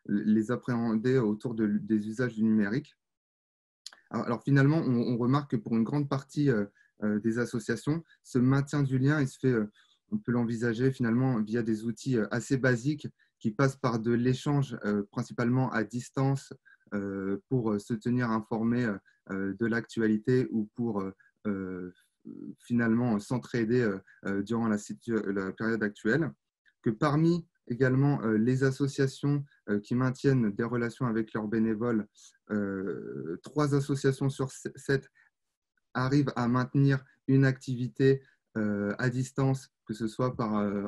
les appréhender autour des usages du numérique? Alors finalement, on remarque que pour une grande partie des associations, ce maintien du lien, il se fait, on peut l'envisager finalement via des outils assez basiques qui passent par de l'échange principalement à distance pour se tenir informé de l'actualité ou pour finalement s'entraider durant la période actuelle. Que parmi également les associations qui maintiennent des relations avec leurs bénévoles, 3 associations sur 7 arrivent à maintenir une activité à distance, que ce soit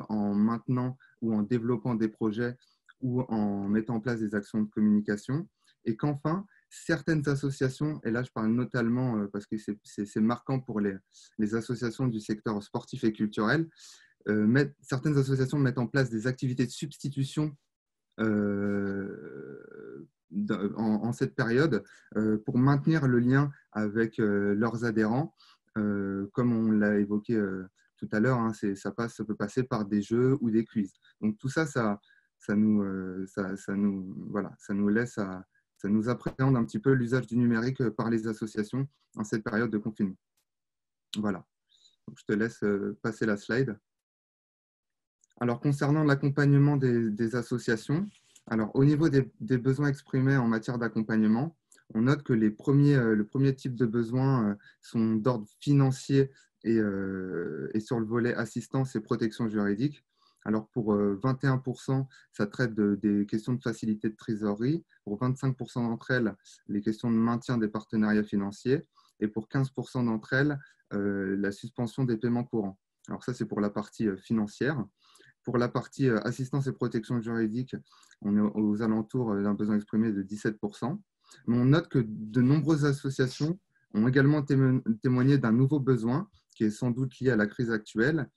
en maintenant ou en développant des projets ou en mettant en place des actions de communication. Et qu'enfin, certaines associations, et là je parle notamment parce que c'est marquant pour les associations du secteur sportif et culturel, certaines associations mettent en place des activités de substitution en cette période pour maintenir le lien avec leurs adhérents, comme on l'a évoqué tout à l'heure, hein, ça peut passer par des jeux ou des quiz. Donc tout ça, ça nous appréhende un petit peu l'usage du numérique par les associations en cette période de confinement. Voilà. Donc, je te laisse passer la slide. Alors, concernant l'accompagnement des associations, alors, au niveau des besoins exprimés en matière d'accompagnement, on note que le premier type de besoins sont d'ordre financier et sur le volet assistance et protection juridique. Alors, pour 21%, ça traite des questions de facilité de trésorerie. Pour 25% d'entre elles, les questions de maintien des partenariats financiers. Et pour 15% d'entre elles, la suspension des paiements courants. Alors, ça, c'est pour la partie financière. Pour la partie assistance et protection juridique, on est aux alentours d'un besoin exprimé de 17%. Mais on note que de nombreuses associations ont également témoigné d'un nouveau besoin qui est sans doute lié à la crise actuelle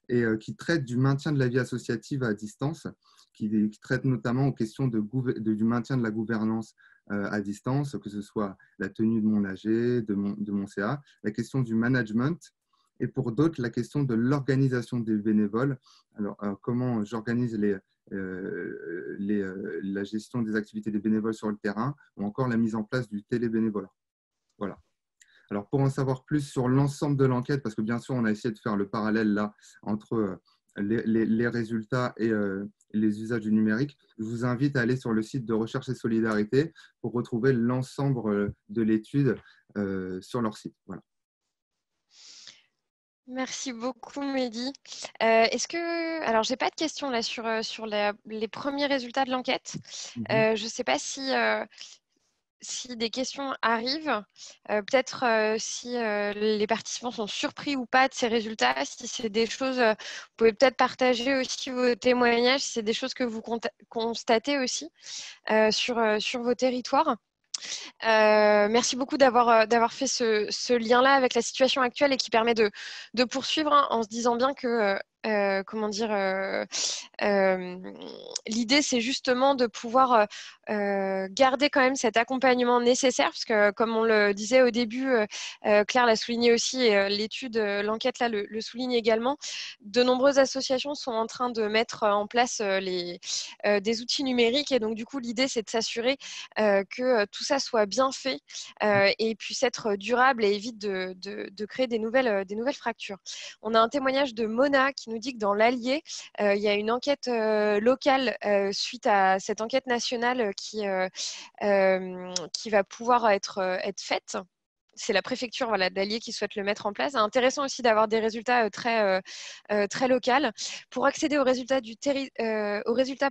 et qui traite du maintien de la vie associative à distance, qui traite notamment aux questions du maintien de la gouvernance à distance, que ce soit la tenue de mon AG, de mon CA, la question du management, et pour d'autres, la question de l'organisation des bénévoles. Alors, comment j'organise la gestion des activités des bénévoles sur le terrain, ou encore la mise en place du télébénévolat. Voilà. Alors, pour en savoir plus sur l'ensemble de l'enquête, parce que bien sûr, on a essayé de faire le parallèle là entre les résultats et les usages du numérique, je vous invite à aller sur le site de Recherche et Solidarité pour retrouver l'ensemble de l'étude sur leur site. Voilà. Merci beaucoup, Mehdi. Alors, j'ai pas de questions là sur les premiers résultats de l'enquête. Je ne sais pas si des questions arrivent, peut-être si les participants sont surpris ou pas de ces résultats, si c'est des choses, vous pouvez peut-être partager aussi vos témoignages, si c'est des choses que vous constatez aussi sur vos territoires. Merci beaucoup d'avoir fait ce lien-là avec la situation actuelle et qui permet de poursuivre en se disant bien que l'idée, c'est justement de pouvoir garder quand même cet accompagnement nécessaire, parce que comme on le disait au début, Claire l'a souligné aussi, et l'étude, l'enquête là le souligne également, de nombreuses associations sont en train de mettre en place des outils numériques, et donc du coup l'idée c'est de s'assurer que tout ça soit bien fait et puisse être durable et évite de créer des nouvelles fractures. On a un témoignage de Mona qui nous dit que dans l'Allier, il y a une enquête locale suite à cette enquête nationale qui va pouvoir être faite. C'est la préfecture d'Allier qui souhaite le mettre en place. C'est intéressant aussi d'avoir des résultats très locaux. Pour accéder aux résultats,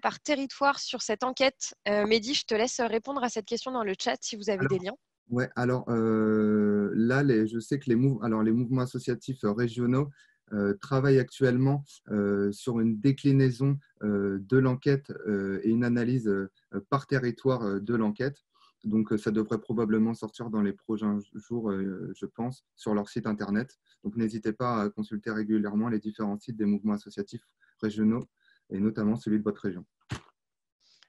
par territoire sur cette enquête, Mehdi, je te laisse répondre à cette question dans le chat si vous avez des liens. Oui, alors là, je sais que les mouvements associatifs régionaux travaillent actuellement sur une déclinaison de l'enquête et une analyse par territoire de l'enquête. Donc, ça devrait probablement sortir dans les prochains jours, je pense, sur leur site internet. Donc, n'hésitez pas à consulter régulièrement les différents sites des mouvements associatifs régionaux et notamment celui de votre région.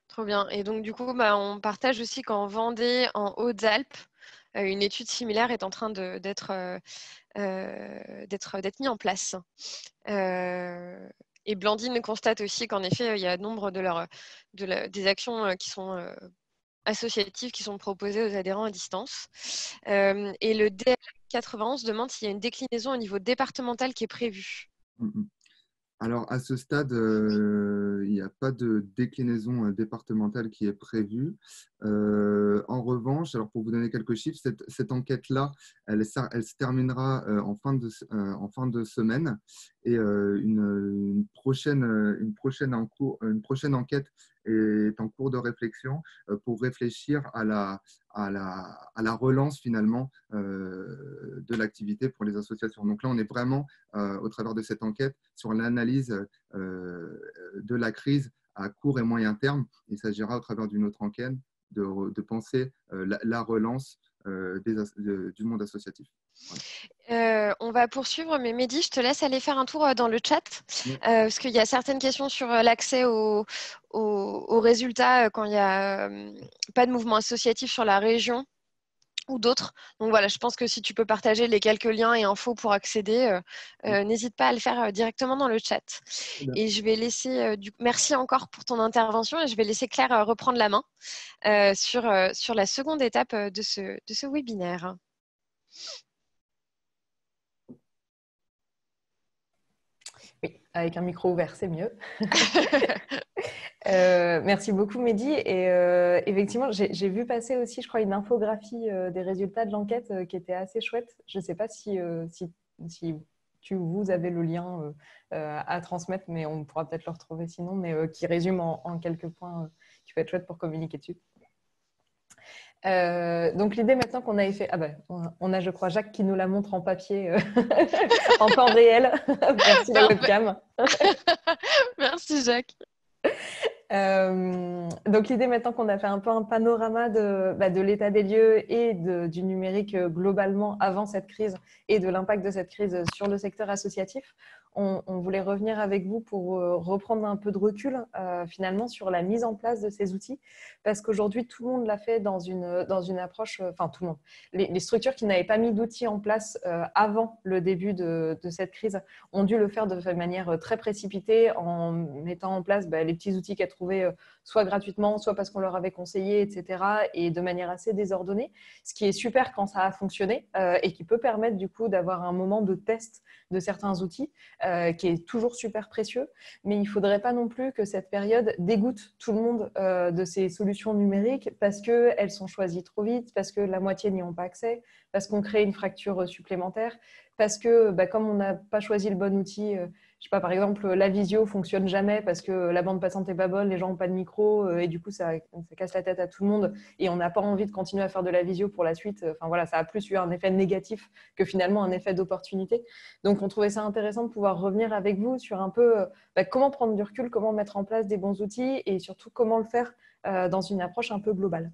Trop bien. Et donc, du coup, on partage aussi qu'en Vendée, en Hautes-Alpes, une étude similaire est en train d'être mise en place. Et Blandine constate aussi qu'en effet, il y a nombre des actions qui sont associatives qui sont proposées aux adhérents à distance. Et le DL 91 demande s'il y a une déclinaison au niveau départemental qui est prévue. Alors, à ce stade, il n'y a pas de déclinaison départementale qui est prévue. En revanche, alors pour vous donner quelques chiffres, cette enquête-là, elle se terminera en fin de semaine, et une prochaine enquête est en cours de réflexion pour réfléchir à la relance finalement de l'activité pour les associations. Donc là, on est vraiment au travers de cette enquête sur l'analyse de la crise à court et moyen terme. Il s'agira au travers d'une autre enquête de penser la relance du monde associatif. Voilà. On va poursuivre, mais Mehdi, je te laisse aller faire un tour dans le chat, parce qu'il y a certaines questions sur l'accès aux résultats quand il n'y a pas de mouvement associatif sur la région ou d'autres. Donc voilà, je pense que si tu peux partager les quelques liens et infos pour accéder, n'hésite pas à le faire directement dans le chat. Et je vais laisser, merci encore pour ton intervention et je vais laisser Claire reprendre la main sur la seconde étape de ce webinaire. Oui, avec un micro ouvert, c'est mieux. Merci beaucoup, Mehdi. Et effectivement, j'ai vu passer aussi, je crois, une infographie des résultats de l'enquête qui était assez chouette. Je ne sais pas si vous avez le lien à transmettre, mais on pourra peut-être le retrouver sinon, mais qui résume en quelques points qui peut être chouette pour communiquer dessus. Donc l'idée maintenant qu'on avait fait, on a je crois Jacques qui nous la montre en papier en temps réel. Merci la webcam. Merci Jacques. Donc l'idée maintenant qu'on a fait un peu un panorama de l'état des lieux et du numérique globalement avant cette crise et de l'impact de cette crise sur le secteur associatif, on voulait revenir avec vous pour reprendre un peu de recul finalement sur la mise en place de ces outils, parce qu'aujourd'hui tout le monde l'a fait dans une approche, enfin tout le monde, les structures qui n'avaient pas mis d'outils en place avant le début de cette crise ont dû le faire de manière très précipitée en mettant en place les petits outils qu'elles trouvaient soit gratuitement, soit parce qu'on leur avait conseillé, etc. et de manière assez désordonnée, ce qui est super quand ça a fonctionné et qui peut permettre du coup d'avoir un moment de test de certains outils qui est toujours super précieux, mais il ne faudrait pas non plus que cette période dégoûte tout le monde de ces solutions numériques parce qu'elles sont choisies trop vite, parce que la moitié n'y ont pas accès, parce qu'on crée une fracture supplémentaire, parce que comme on n'a pas choisi le bon outil, je sais pas, par exemple, la visio fonctionne jamais parce que la bande passante n'est pas bonne, les gens n'ont pas de micro et du coup, ça casse la tête à tout le monde et on n'a pas envie de continuer à faire de la visio pour la suite. Enfin voilà, ça a plus eu un effet négatif que finalement un effet d'opportunité. Donc, on trouvait ça intéressant de pouvoir revenir avec vous sur un peu comment prendre du recul, comment mettre en place des bons outils et surtout comment le faire dans une approche un peu globale.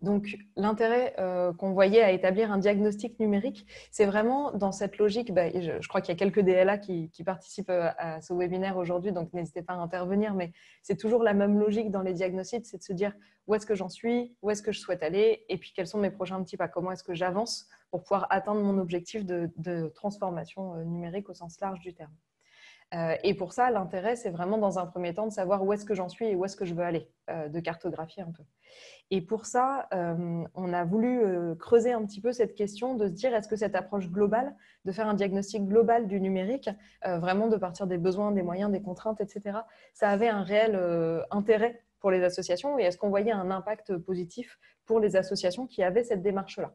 Donc, l'intérêt qu'on voyait à établir un diagnostic numérique, c'est vraiment dans cette logique, je crois qu'il y a quelques DLA qui participent à ce webinaire aujourd'hui, donc n'hésitez pas à intervenir, mais c'est toujours la même logique dans les diagnostics, c'est de se dire où est-ce que j'en suis, où est-ce que je souhaite aller, et puis quels sont mes prochains petits pas, comment est-ce que j'avance pour pouvoir atteindre mon objectif de transformation numérique au sens large du terme. Et pour ça, l'intérêt, c'est vraiment dans un premier temps de savoir où est-ce que j'en suis et où est-ce que je veux aller, de cartographier un peu. Et pour ça, on a voulu creuser un petit peu cette question de se dire est-ce que cette approche globale, de faire un diagnostic global du numérique, vraiment de partir des besoins, des moyens, des contraintes, etc., ça avait un réel intérêt pour les associations et est-ce qu'on voyait un impact positif pour les associations qui avaient cette démarche-là?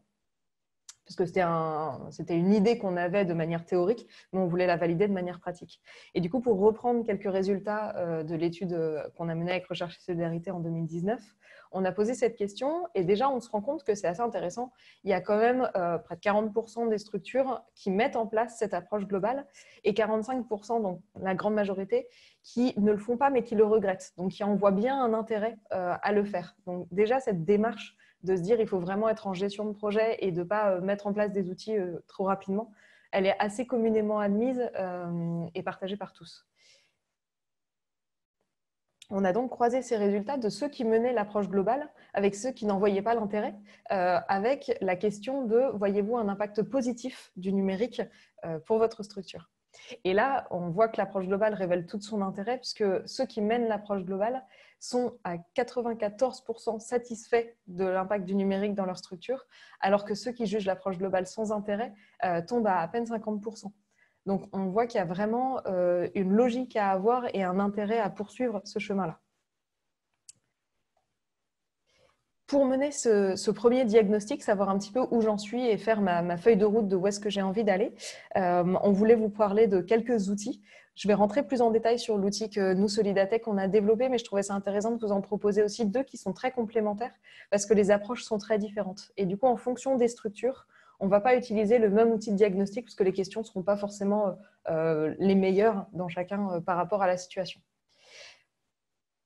Parce que c'était une idée qu'on avait de manière théorique, mais on voulait la valider de manière pratique. Et du coup, pour reprendre quelques résultats de l'étude qu'on a menée avec Recherche et Solidarité en 2019, on a posé cette question et déjà, on se rend compte que c'est assez intéressant. Il y a quand même près de 40% des structures qui mettent en place cette approche globale et 45%, donc la grande majorité, qui ne le font pas, mais qui le regrettent. Donc, qui en voient bien un intérêt à le faire. Donc, déjà, cette démarche de se dire il faut vraiment être en gestion de projet et de ne pas mettre en place des outils trop rapidement, elle est assez communément admise et partagée par tous. On a donc croisé ces résultats de ceux qui menaient l'approche globale avec ceux qui n'en voyaient pas l'intérêt, avec la question de voyez-vous un impact positif du numérique pour votre structure? Et là, on voit que l'approche globale révèle tout son intérêt puisque ceux qui mènent l'approche globale sont à 94% satisfaits de l'impact du numérique dans leur structure, alors que ceux qui jugent l'approche globale sans intérêt tombent à peine 50%. Donc, on voit qu'il y a vraiment une logique à avoir et un intérêt à poursuivre ce chemin-là. Pour mener ce premier diagnostic, savoir un petit peu où j'en suis et faire ma feuille de route de où est-ce que j'ai envie d'aller, on voulait vous parler de quelques outils. Je vais rentrer plus en détail sur l'outil que nous, Solidatech, on a développé, mais je trouvais ça intéressant de vous en proposer aussi deux qui sont très complémentaires parce que les approches sont très différentes. Et du coup, en fonction des structures, on ne va pas utiliser le même outil de diagnostic parce que les questions ne seront pas forcément les meilleures dans chacun par rapport à la situation.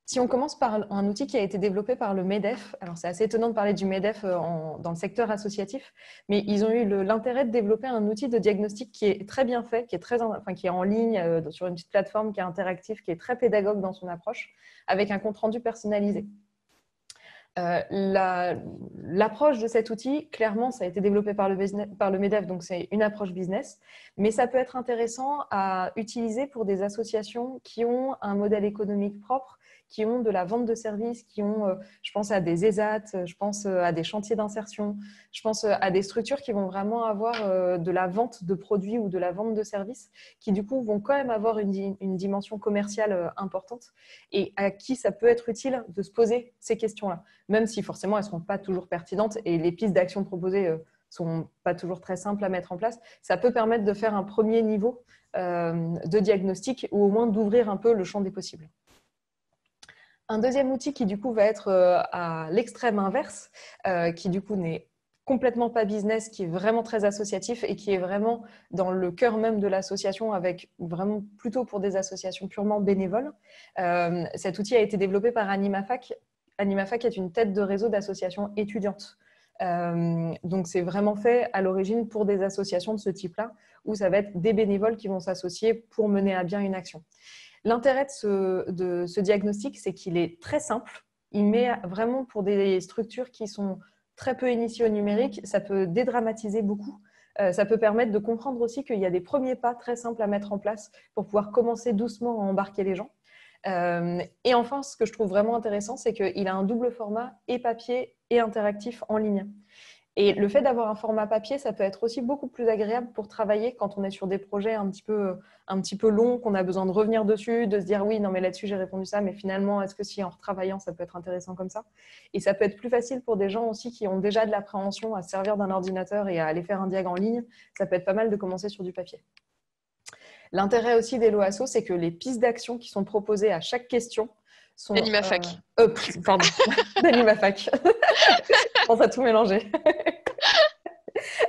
Si on commence par un outil qui a été développé par le MEDEF, alors c'est assez étonnant de parler du MEDEF dans le secteur associatif, mais ils ont eu l'intérêt de développer un outil de diagnostic qui est très bien fait, qui est en ligne sur une petite plateforme, qui est interactif, qui est très pédagogue dans son approche, avec un compte-rendu personnalisé. L'approche de cet outil, clairement, ça a été développé par le MEDEF, donc c'est une approche business, mais ça peut être intéressant à utiliser pour des associations qui ont un modèle économique propre, qui ont de la vente de services, qui ont, je pense à des ESAT, je pense à des chantiers d'insertion, je pense à des structures qui vont vraiment avoir de la vente de produits ou de la vente de services, qui du coup vont quand même avoir une dimension commerciale importante et à qui ça peut être utile de se poser ces questions-là, même si forcément elles ne sont pas toujours pertinentes et les pistes d'action proposées sont pas toujours très simples à mettre en place. Ça peut permettre de faire un premier niveau de diagnostic ou au moins d'ouvrir un peu le champ des possibles. Un deuxième outil qui du coup va être à l'extrême inverse, qui du coup n'est complètement pas business, qui est vraiment très associatif et qui est vraiment dans le cœur même de l'association, avec vraiment plutôt pour des associations purement bénévoles. Cet outil a été développé par AnimaFac. AnimaFac est une tête de réseau d'associations étudiantes. Donc c'est vraiment fait à l'origine pour des associations de ce type-là, où ça va être des bénévoles qui vont s'associer pour mener à bien une action. L'intérêt de ce diagnostic, c'est qu'il est très simple. Il met vraiment pour des structures qui sont très peu initiées au numérique, ça peut dédramatiser beaucoup. Ça peut permettre de comprendre aussi qu'il y a des premiers pas très simples à mettre en place pour pouvoir commencer doucement à embarquer les gens. Et enfin, ce que je trouve vraiment intéressant, c'est qu'il a un double format et papier et interactif en ligne. Et le fait d'avoir un format papier, ça peut être aussi beaucoup plus agréable pour travailler quand on est sur des projets un petit peu longs, qu'on a besoin de revenir dessus, de se dire oui, non mais là-dessus j'ai répondu ça, mais finalement, est-ce que si en retravaillant, ça peut être intéressant comme ça? Et ça peut être plus facile pour des gens aussi qui ont déjà de l'appréhension à se servir d'un ordinateur et à aller faire un diag en ligne. Ça peut être pas mal de commencer sur du papier. L'intérêt aussi des LOASO, c'est que les pistes d'action qui sont proposées à chaque question sont… D'AnimaFac. Pardon, d'AnimaFac. Je pense à tout mélanger.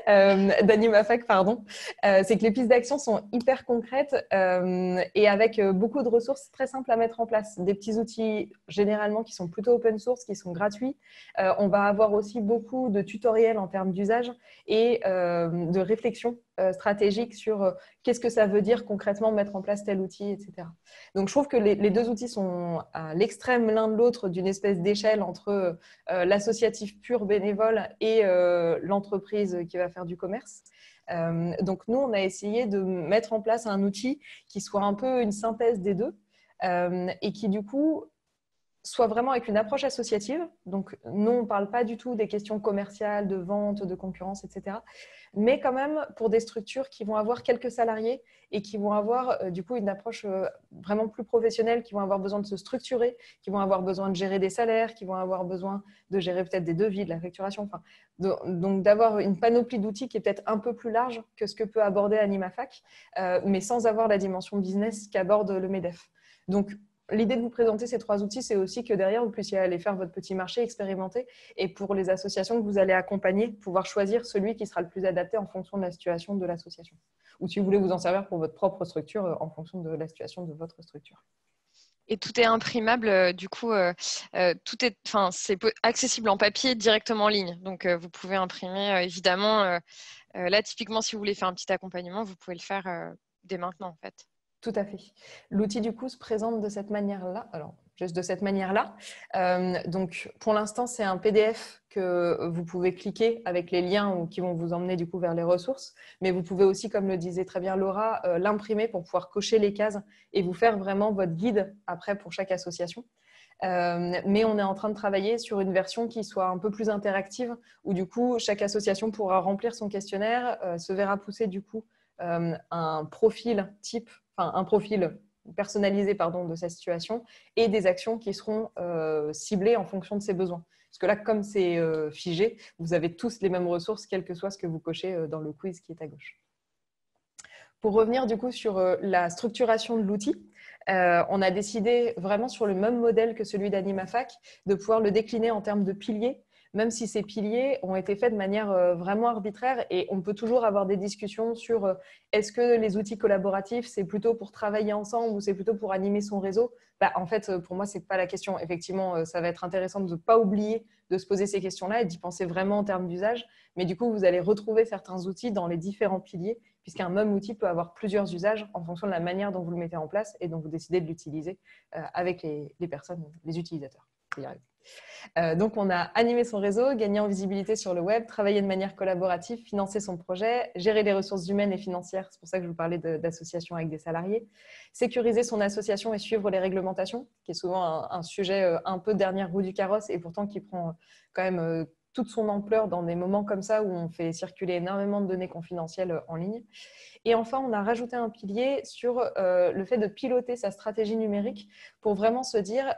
d'AnimaFac, pardon. C'est que les pistes d'action sont hyper concrètes et avec beaucoup de ressources très simples à mettre en place. Des petits outils généralement qui sont plutôt open source, qui sont gratuits. On va avoir aussi beaucoup de tutoriels en termes d'usage et de réflexion stratégique sur qu'est-ce que ça veut dire concrètement mettre en place tel outil, etc. Donc, je trouve que les deux outils sont à l'extrême l'un de l'autre d'une espèce d'échelle entre l'associatif pur bénévole et l'entreprise qui va faire du commerce. Donc, nous, on a essayé de mettre en place un outil qui soit un peu une synthèse des deux et qui, du coup, soit vraiment avec une approche associative. Donc, nous, on ne parle pas du tout des questions commerciales, de vente, de concurrence, etc. Mais quand même pour des structures qui vont avoir quelques salariés et qui vont avoir du coup une approche vraiment plus professionnelle, qui vont avoir besoin de se structurer, qui vont avoir besoin de gérer des salaires, qui vont avoir besoin de gérer peut-être des devis, de la facturation. Enfin, donc d'avoir une panoplie d'outils qui est peut-être un peu plus large que ce que peut aborder AnimaFac, mais sans avoir la dimension business qu'aborde le MEDEF. Donc, l'idée de vous présenter ces trois outils, c'est aussi que derrière, vous puissiez aller faire votre petit marché, expérimenter, et pour les associations que vous allez accompagner, pouvoir choisir celui qui sera le plus adapté en fonction de la situation de l'association. Ou si vous voulez vous en servir pour votre propre structure, en fonction de la situation de votre structure. Et tout est imprimable, du coup, tout est, c'est accessible en papier directement en ligne. Donc, vous pouvez imprimer, évidemment. Là, typiquement, si vous voulez faire un petit accompagnement, vous pouvez le faire dès maintenant, en fait. Tout à fait. L'outil, du coup, se présente de cette manière-là. Alors, juste de cette manière-là. Donc, pour l'instant, c'est un PDF que vous pouvez cliquer avec les liens qui vont vous emmener, du coup, vers les ressources. Mais vous pouvez aussi, comme le disait très bien Laura, l'imprimer pour pouvoir cocher les cases et vous faire vraiment votre guide après pour chaque association. Mais on est en train de travailler sur une version qui soit un peu plus interactive, où, du coup, chaque association pourra remplir son questionnaire, se verra pousser, du coup, un profil type, un profil personnalisé de sa situation et des actions qui seront ciblées en fonction de ses besoins. Parce que là, comme c'est figé, vous avez tous les mêmes ressources, quel que soit ce que vous cochez dans le quiz qui est à gauche. Pour revenir du coup sur la structuration de l'outil, on a décidé vraiment sur le même modèle que celui d'AnimaFac de pouvoir le décliner en termes de piliers, même si ces piliers ont été faits de manière vraiment arbitraire et on peut toujours avoir des discussions sur est-ce que les outils collaboratifs, c'est plutôt pour travailler ensemble ou c'est plutôt pour animer son réseau? En fait, pour moi, ce n'est pas la question. Effectivement, ça va être intéressant de ne pas oublier de se poser ces questions-là et d'y penser vraiment en termes d'usage. Mais du coup, vous allez retrouver certains outils dans les différents piliers puisqu'un même outil peut avoir plusieurs usages en fonction de la manière dont vous le mettez en place et dont vous décidez de l'utiliser avec les personnes, les utilisateurs. y arrive. Donc, on a animé son réseau, gagné en visibilité sur le web, travaillé de manière collaborative, financé son projet, géré les ressources humaines et financières, c'est pour ça que je vous parlais d'associations avec des salariés, sécuriser son association et suivre les réglementations, qui est souvent un sujet un peu dernière roue du carrosse et pourtant qui prend quand même toute son ampleur dans des moments comme ça où on fait circuler énormément de données confidentielles en ligne. Et enfin, on a rajouté un pilier sur le fait de piloter sa stratégie numérique pour vraiment se dire,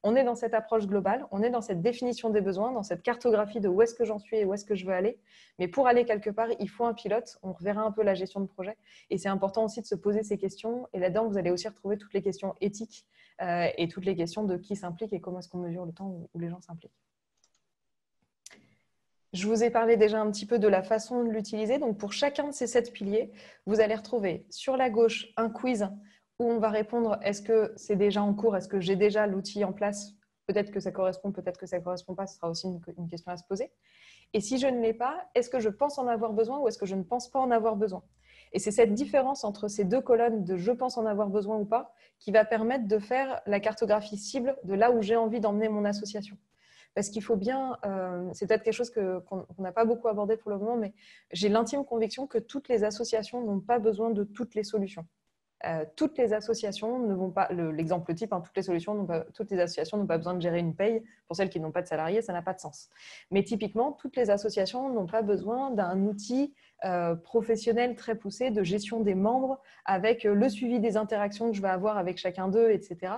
on est dans cette approche globale, on est dans cette définition des besoins, dans cette cartographie de où est-ce que j'en suis et où est-ce que je veux aller. Mais pour aller quelque part, il faut un pilote. On reverra un peu la gestion de projet. Et c'est important aussi de se poser ces questions. Et là-dedans, vous allez aussi retrouver toutes les questions éthiques et toutes les questions de qui s'implique et comment est-ce qu'on mesure le temps où les gens s'impliquent. Je vous ai parlé déjà un petit peu de la façon de l'utiliser. Donc, pour chacun de ces 7 piliers, vous allez retrouver sur la gauche un quiz où on va répondre est-ce que c'est déjà en cours, est-ce que j'ai déjà l'outil en place. Peut-être que ça correspond, peut-être que ça ne correspond pas. Ce sera aussi une question à se poser. Et si je ne l'ai pas, est-ce que je pense en avoir besoin ou est-ce que je ne pense pas en avoir besoin? Et c'est cette différence entre ces 2 colonnes de je pense en avoir besoin ou pas qui va permettre de faire la cartographie cible de là où j'ai envie d'emmener mon association. Parce qu'il faut bien, c'est peut-être quelque chose qu'on n'a pas beaucoup abordé pour le moment, mais j'ai l'intime conviction que toutes les associations n'ont pas besoin de toutes les solutions. Toutes les associations ne vont pas, l'exemple type, toutes les associations n'ont pas besoin de gérer une paye. Pour celles qui n'ont pas de salariés, ça n'a pas de sens. Mais typiquement, toutes les associations n'ont pas besoin d'un outil professionnel très poussé de gestion des membres avec le suivi des interactions que je vais avoir avec chacun d'eux, etc.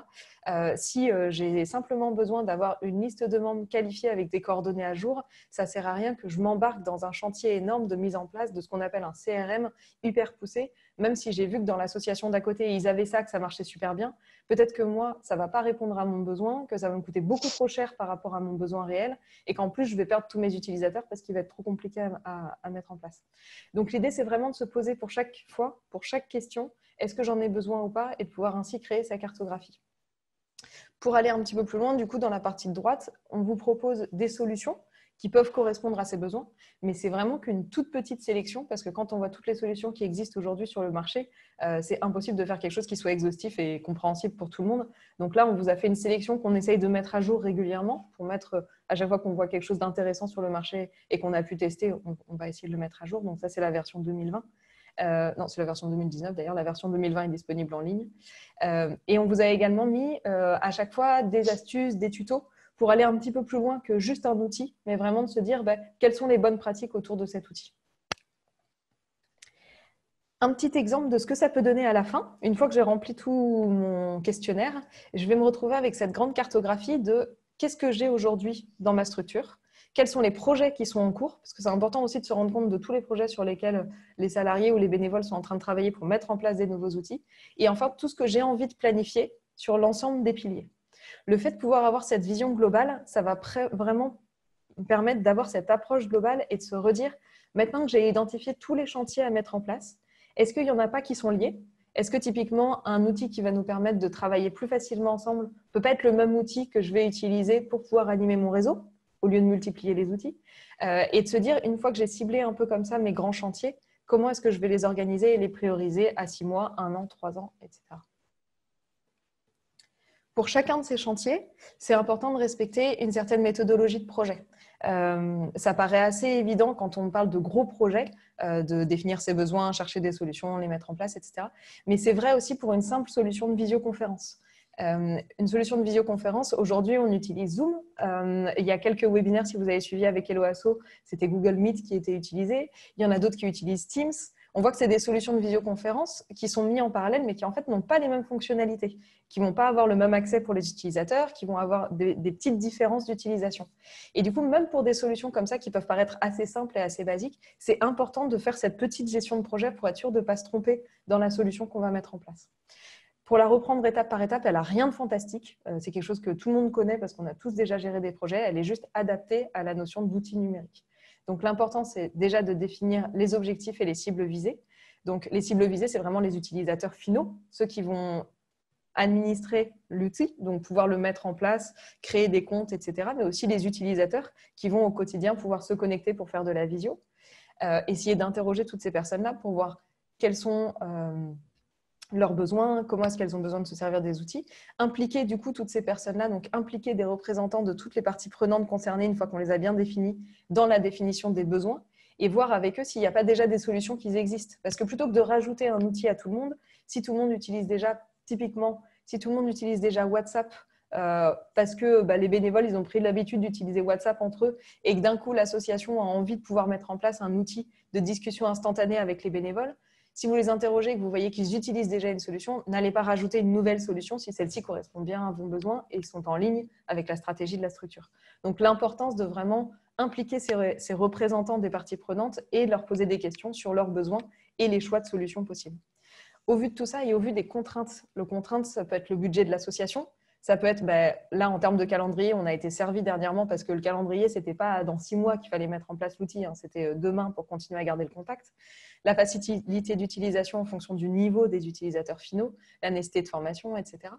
Si j'ai simplement besoin d'avoir une liste de membres qualifiés avec des coordonnées à jour, ça ne sert à rien que je m'embarque dans un chantier énorme de mise en place de ce qu'on appelle un CRM hyper poussé, même si j'ai vu que dans l'association d'à côté, ils avaient ça, que ça marchait super bien. Peut-être que moi, ça ne va pas répondre à mon besoin, que ça va me coûter beaucoup trop cher par rapport à mon besoin réel et qu'en plus, je vais perdre tous mes utilisateurs parce qu'il va être trop compliqué à mettre en place. Donc, l'idée, c'est vraiment de se poser pour chaque fois, pour chaque question, est-ce que j'en ai besoin ou pas et de pouvoir ainsi créer sa cartographie. Pour aller un petit peu plus loin, du coup, dans la partie de droite, on vous propose des solutions qui peuvent correspondre à ces besoins, mais c'est vraiment qu'une toute petite sélection parce que quand on voit toutes les solutions qui existent aujourd'hui sur le marché, c'est impossible de faire quelque chose qui soit exhaustif et compréhensible pour tout le monde. Donc là, on vous a fait une sélection qu'on essaye de mettre à jour régulièrement pour mettre, à chaque fois qu'on voit quelque chose d'intéressant sur le marché et qu'on a pu tester, on va essayer de le mettre à jour. Donc ça, c'est la version 2020. Non, c'est la version 2019 d'ailleurs. La version 2020 est disponible en ligne. Et on vous a également mis à chaque fois des astuces, des tutos pour aller un petit peu plus loin que juste un outil, mais vraiment de se dire quelles sont les bonnes pratiques autour de cet outil. Un petit exemple de ce que ça peut donner à la fin. Une fois que j'ai rempli tout mon questionnaire, je vais me retrouver avec cette grande cartographie de qu'est-ce que j'ai aujourd'hui dans ma structure, quels sont les projets qui sont en cours, parce que c'est important aussi de se rendre compte de tous les projets sur lesquels les salariés ou les bénévoles sont en train de travailler pour mettre en place des nouveaux outils, et enfin tout ce que j'ai envie de planifier sur l'ensemble des piliers. Le fait de pouvoir avoir cette vision globale, ça va vraiment permettre d'avoir cette approche globale et de se redire, maintenant que j'ai identifié tous les chantiers à mettre en place, est-ce qu'il n'y en a pas qui sont liés? Est-ce que typiquement, un outil qui va nous permettre de travailler plus facilement ensemble ne peut pas être le même outil que je vais utiliser pour pouvoir animer mon réseau, au lieu de multiplier les outils? Et de se dire, une fois que j'ai ciblé un peu comme ça mes grands chantiers, comment est-ce que je vais les organiser et les prioriser à 6 mois, 1 an, 3 ans, etc. Pour chacun de ces chantiers, c'est important de respecter une certaine méthodologie de projet. Ça paraît assez évident quand on parle de gros projets, de définir ses besoins, chercher des solutions, les mettre en place, etc. Mais c'est vrai aussi pour une simple solution de visioconférence. Une solution de visioconférence, aujourd'hui, on utilise Zoom. Il y a quelques webinaires, si vous avez suivi avec Hello Asso, c'était Google Meet qui était utilisé. Il y en a d'autres qui utilisent Teams. On voit que c'est des solutions de visioconférence qui sont mises en parallèle, mais qui en fait n'ont pas les mêmes fonctionnalités, qui ne vont pas avoir le même accès pour les utilisateurs, qui vont avoir des petites différences d'utilisation. Et du coup, même pour des solutions comme ça qui peuvent paraître assez simples et assez basiques, c'est important de faire cette petite gestion de projet pour être sûr de ne pas se tromper dans la solution qu'on va mettre en place. Pour la reprendre étape par étape, elle n'a rien de fantastique. C'est quelque chose que tout le monde connaît parce qu'on a tous déjà géré des projets. Elle est juste adaptée à la notion d'outil numérique. Donc, l'important, c'est déjà de définir les objectifs et les cibles visées. Donc, les cibles visées, c'est vraiment les utilisateurs finaux, ceux qui vont administrer l'outil, donc pouvoir le mettre en place, créer des comptes, etc. Mais aussi les utilisateurs qui vont au quotidien pouvoir se connecter pour faire de la visio. Essayer d'interroger toutes ces personnes-là pour voir quels sont leurs besoins, comment est-ce qu'elles ont besoin de se servir des outils, impliquer du coup toutes ces personnes-là, donc impliquer des représentants de toutes les parties prenantes concernées une fois qu'on les a bien définis dans la définition des besoins et voir avec eux s'il n'y a pas déjà des solutions qui existent. Parce que plutôt que de rajouter un outil à tout le monde, si tout le monde utilise déjà, typiquement, si tout le monde utilise déjà WhatsApp, parce que les bénévoles, ils ont pris l'habitude d'utiliser WhatsApp entre eux et que d'un coup, l'association a envie de pouvoir mettre en place un outil de discussion instantanée avec les bénévoles, si vous les interrogez et que vous voyez qu'ils utilisent déjà une solution, n'allez pas rajouter une nouvelle solution si celle-ci correspond bien à vos besoins et sont en ligne avec la stratégie de la structure. Donc, l'importance de vraiment impliquer ces représentants des parties prenantes et de leur poser des questions sur leurs besoins et les choix de solutions possibles. Au vu de tout ça et au vu des contraintes, le contrainte, ça peut être le budget de l'association. Ça peut être, là, en termes de calendrier, on a été servi dernièrement parce que le calendrier, ce n'était pas dans 6 mois qu'il fallait mettre en place l'outil, hein, c'était demain pour continuer à garder le contact. La facilité d'utilisation en fonction du niveau des utilisateurs finaux, la nécessité de formation, etc.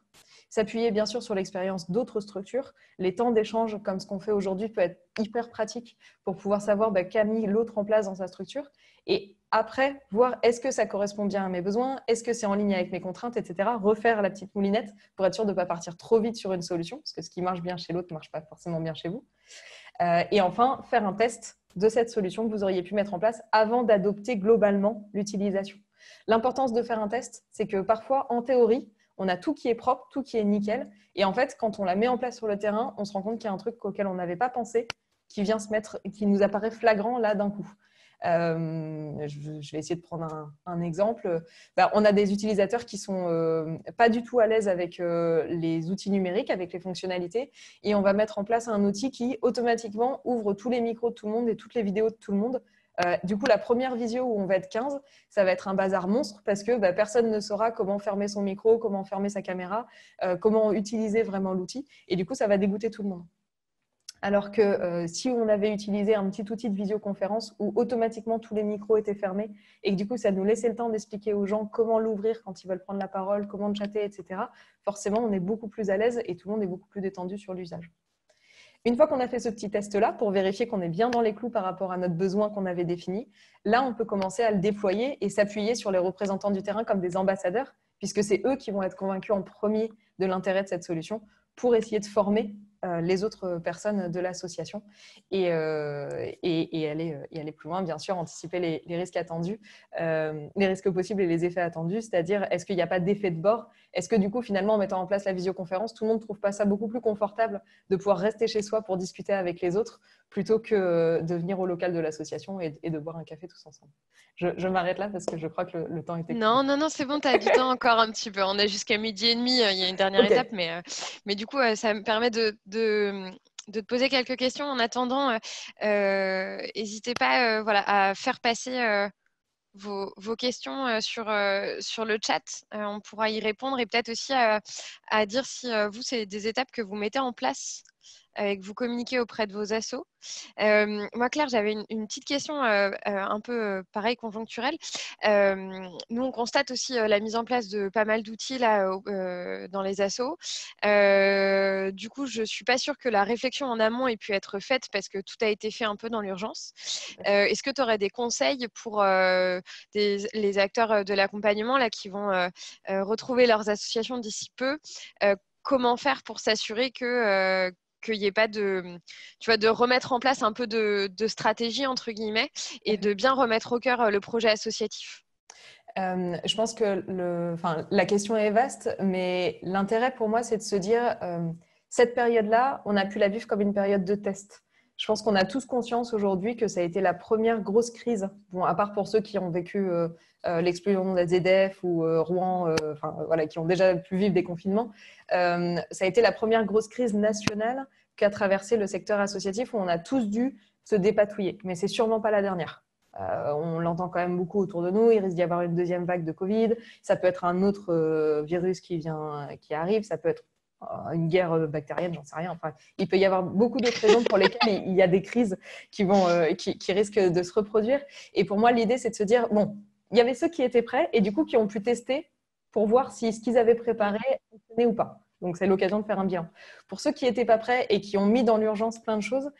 S'appuyer bien sûr sur l'expérience d'autres structures. Les temps d'échange, comme ce qu'on fait aujourd'hui, peut être hyper pratique pour pouvoir savoir qu'a mis l'autre en place dans sa structure. Et après, voir est-ce que ça correspond bien à mes besoins, est-ce que c'est en ligne avec mes contraintes, etc. Refaire la petite moulinette pour être sûr de ne pas partir trop vite sur une solution, parce que ce qui marche bien chez l'autre ne marche pas forcément bien chez vous. Et enfin, faire un test de cette solution que vous auriez pu mettre en place avant d'adopter globalement l'utilisation. L'importance de faire un test, c'est que parfois, en théorie, on a tout qui est propre, tout qui est nickel. Et en fait, quand on la met en place sur le terrain, on se rend compte qu'il y a un truc auquel on n'avait pas pensé, qui vient se mettre, qui nous apparaît flagrant là d'un coup. Je vais essayer de prendre un exemple. On a des utilisateurs qui sont pas du tout à l'aise avec les outils numériques, avec les fonctionnalités, et on va mettre en place un outil qui automatiquement ouvre tous les micros de tout le monde et toutes les vidéos de tout le monde. Du coup, la première visio où on va être 15, ça va être un bazar monstre parce que personne ne saura comment fermer son micro, comment fermer sa caméra, comment utiliser vraiment l'outil, et du coup, ça va dégoûter tout le monde. Alors que si on avait utilisé un petit outil de visioconférence où automatiquement tous les micros étaient fermés et que du coup ça nous laissait le temps d'expliquer aux gens comment l'ouvrir quand ils veulent prendre la parole, comment chatter, etc., forcément on est beaucoup plus à l'aise et tout le monde est beaucoup plus détendu sur l'usage. Une fois qu'on a fait ce petit test-là pour vérifier qu'on est bien dans les clous par rapport à notre besoin qu'on avait défini, là on peut commencer à le déployer et s'appuyer sur les représentants du terrain comme des ambassadeurs, puisque c'est eux qui vont être convaincus en premier de l'intérêt de cette solution pour essayer de former les autres personnes de l'association et aller plus loin, bien sûr, anticiper les risques attendus, les risques possibles et les effets attendus, c'est-à-dire est-ce qu'il n'y a pas d'effet de bord? Est-ce que du coup, finalement, en mettant en place la visioconférence, tout le monde ne trouve pas ça beaucoup plus confortable de pouvoir rester chez soi pour discuter avec les autres plutôt que de venir au local de l'association et de boire un café tous ensemble? Je m'arrête là parce que je crois que le temps était... Non, c'est bon, tu as du temps encore un petit peu. On est jusqu'à 12h30, il y a une dernière étape, mais du coup, ça me permet de te poser quelques questions. En attendant, n'hésitez pas à faire passer vos questions sur le chat. On pourra y répondre et peut-être aussi à dire si vous, c'est des étapes que vous mettez en place et que vous communiquez auprès de vos assos. Moi, Claire, j'avais une petite question un peu pareil, conjoncturelle. Nous, on constate aussi la mise en place de pas mal d'outils là, dans les assos. Du coup, je ne suis pas sûre que la réflexion en amont ait pu être faite parce que tout a été fait un peu dans l'urgence. Est-ce que tu aurais des conseils pour les acteurs de l'accompagnement là, qui vont retrouver leurs associations d'ici peu? Comment faire pour s'assurer que qu'il n'y ait pas de remettre en place un peu de stratégie, entre guillemets, et de bien remettre au cœur le projet associatif? Je pense que la question est vaste, mais l'intérêt pour moi, c'est de se dire, cette période-là, on a pu la vivre comme une période de test. Je pense qu'on a tous conscience aujourd'hui que ça a été la première grosse crise, bon, à part pour ceux qui ont vécu l'explosion des ZDF ou Rouen, qui ont déjà pu vivre des confinements. Ça a été la première grosse crise nationale qu'a traversé le secteur associatif où on a tous dû se dépatouiller. Mais c'est sûrement pas la dernière. On l'entend quand même beaucoup autour de nous. Il risque d'y avoir une deuxième vague de Covid. Ça peut être un autre virus qui arrive. Ça peut être une guerre bactérienne, j'en sais rien. Enfin, il peut y avoir beaucoup d'autres raisons pour lesquelles il y a des crises qui risquent de se reproduire. Et pour moi, l'idée, c'est de se dire, bon, il y avait ceux qui étaient prêts et du coup qui ont pu tester pour voir si ce qu'ils avaient préparé fonctionnait ou pas. Donc, c'est l'occasion de faire un bilan. Pour ceux qui n'étaient pas prêts et qui ont mis dans l'urgence plein de choses,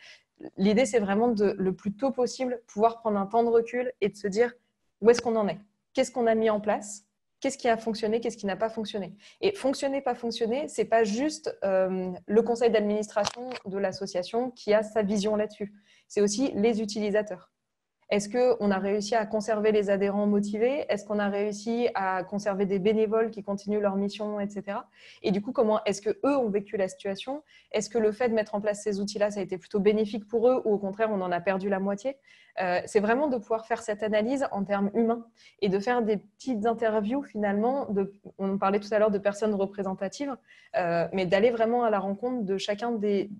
l'idée, c'est vraiment de, le plus tôt possible, pouvoir prendre un temps de recul et de se dire où est-ce qu'on en est? Qu'est-ce qu'on a mis en place? qu'est-ce qui a fonctionné, qu'est-ce qui n'a pas fonctionné. Et fonctionner, pas fonctionner, ce n'est pas juste le conseil d'administration de l'association qui a sa vision là-dessus. C'est aussi les utilisateurs. Est-ce qu'on a réussi à conserver les adhérents motivés? Est-ce qu'on a réussi à conserver des bénévoles qui continuent leur mission, etc. Et du coup, comment est-ce qu'eux ont vécu la situation? Est-ce que le fait de mettre en place ces outils-là, ça a été plutôt bénéfique pour eux ou au contraire, on en a perdu la moitié? C'est vraiment de pouvoir faire cette analyse en termes humains et de faire des petites interviews finalement. On parlait tout à l'heure de personnes représentatives, mais d'aller vraiment à la rencontre de chacun des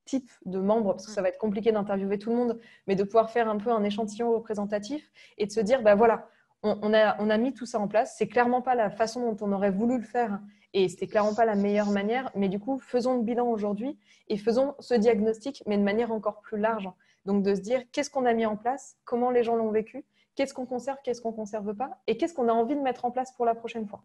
types de membres, parce que ça va être compliqué d'interviewer tout le monde, mais de pouvoir faire un peu un échantillon représentatif et de se dire, bah voilà, on a mis tout ça en place. C'est clairement pas la façon dont on aurait voulu le faire et c'était clairement pas la meilleure manière, mais du coup, faisons le bilan aujourd'hui et faisons ce diagnostic, mais de manière encore plus large. Donc, de se dire, qu'est-ce qu'on a mis en place, comment les gens l'ont vécu, qu'est-ce qu'on conserve, qu'est-ce qu'on conserve pas et qu'est-ce qu'on a envie de mettre en place pour la prochaine fois.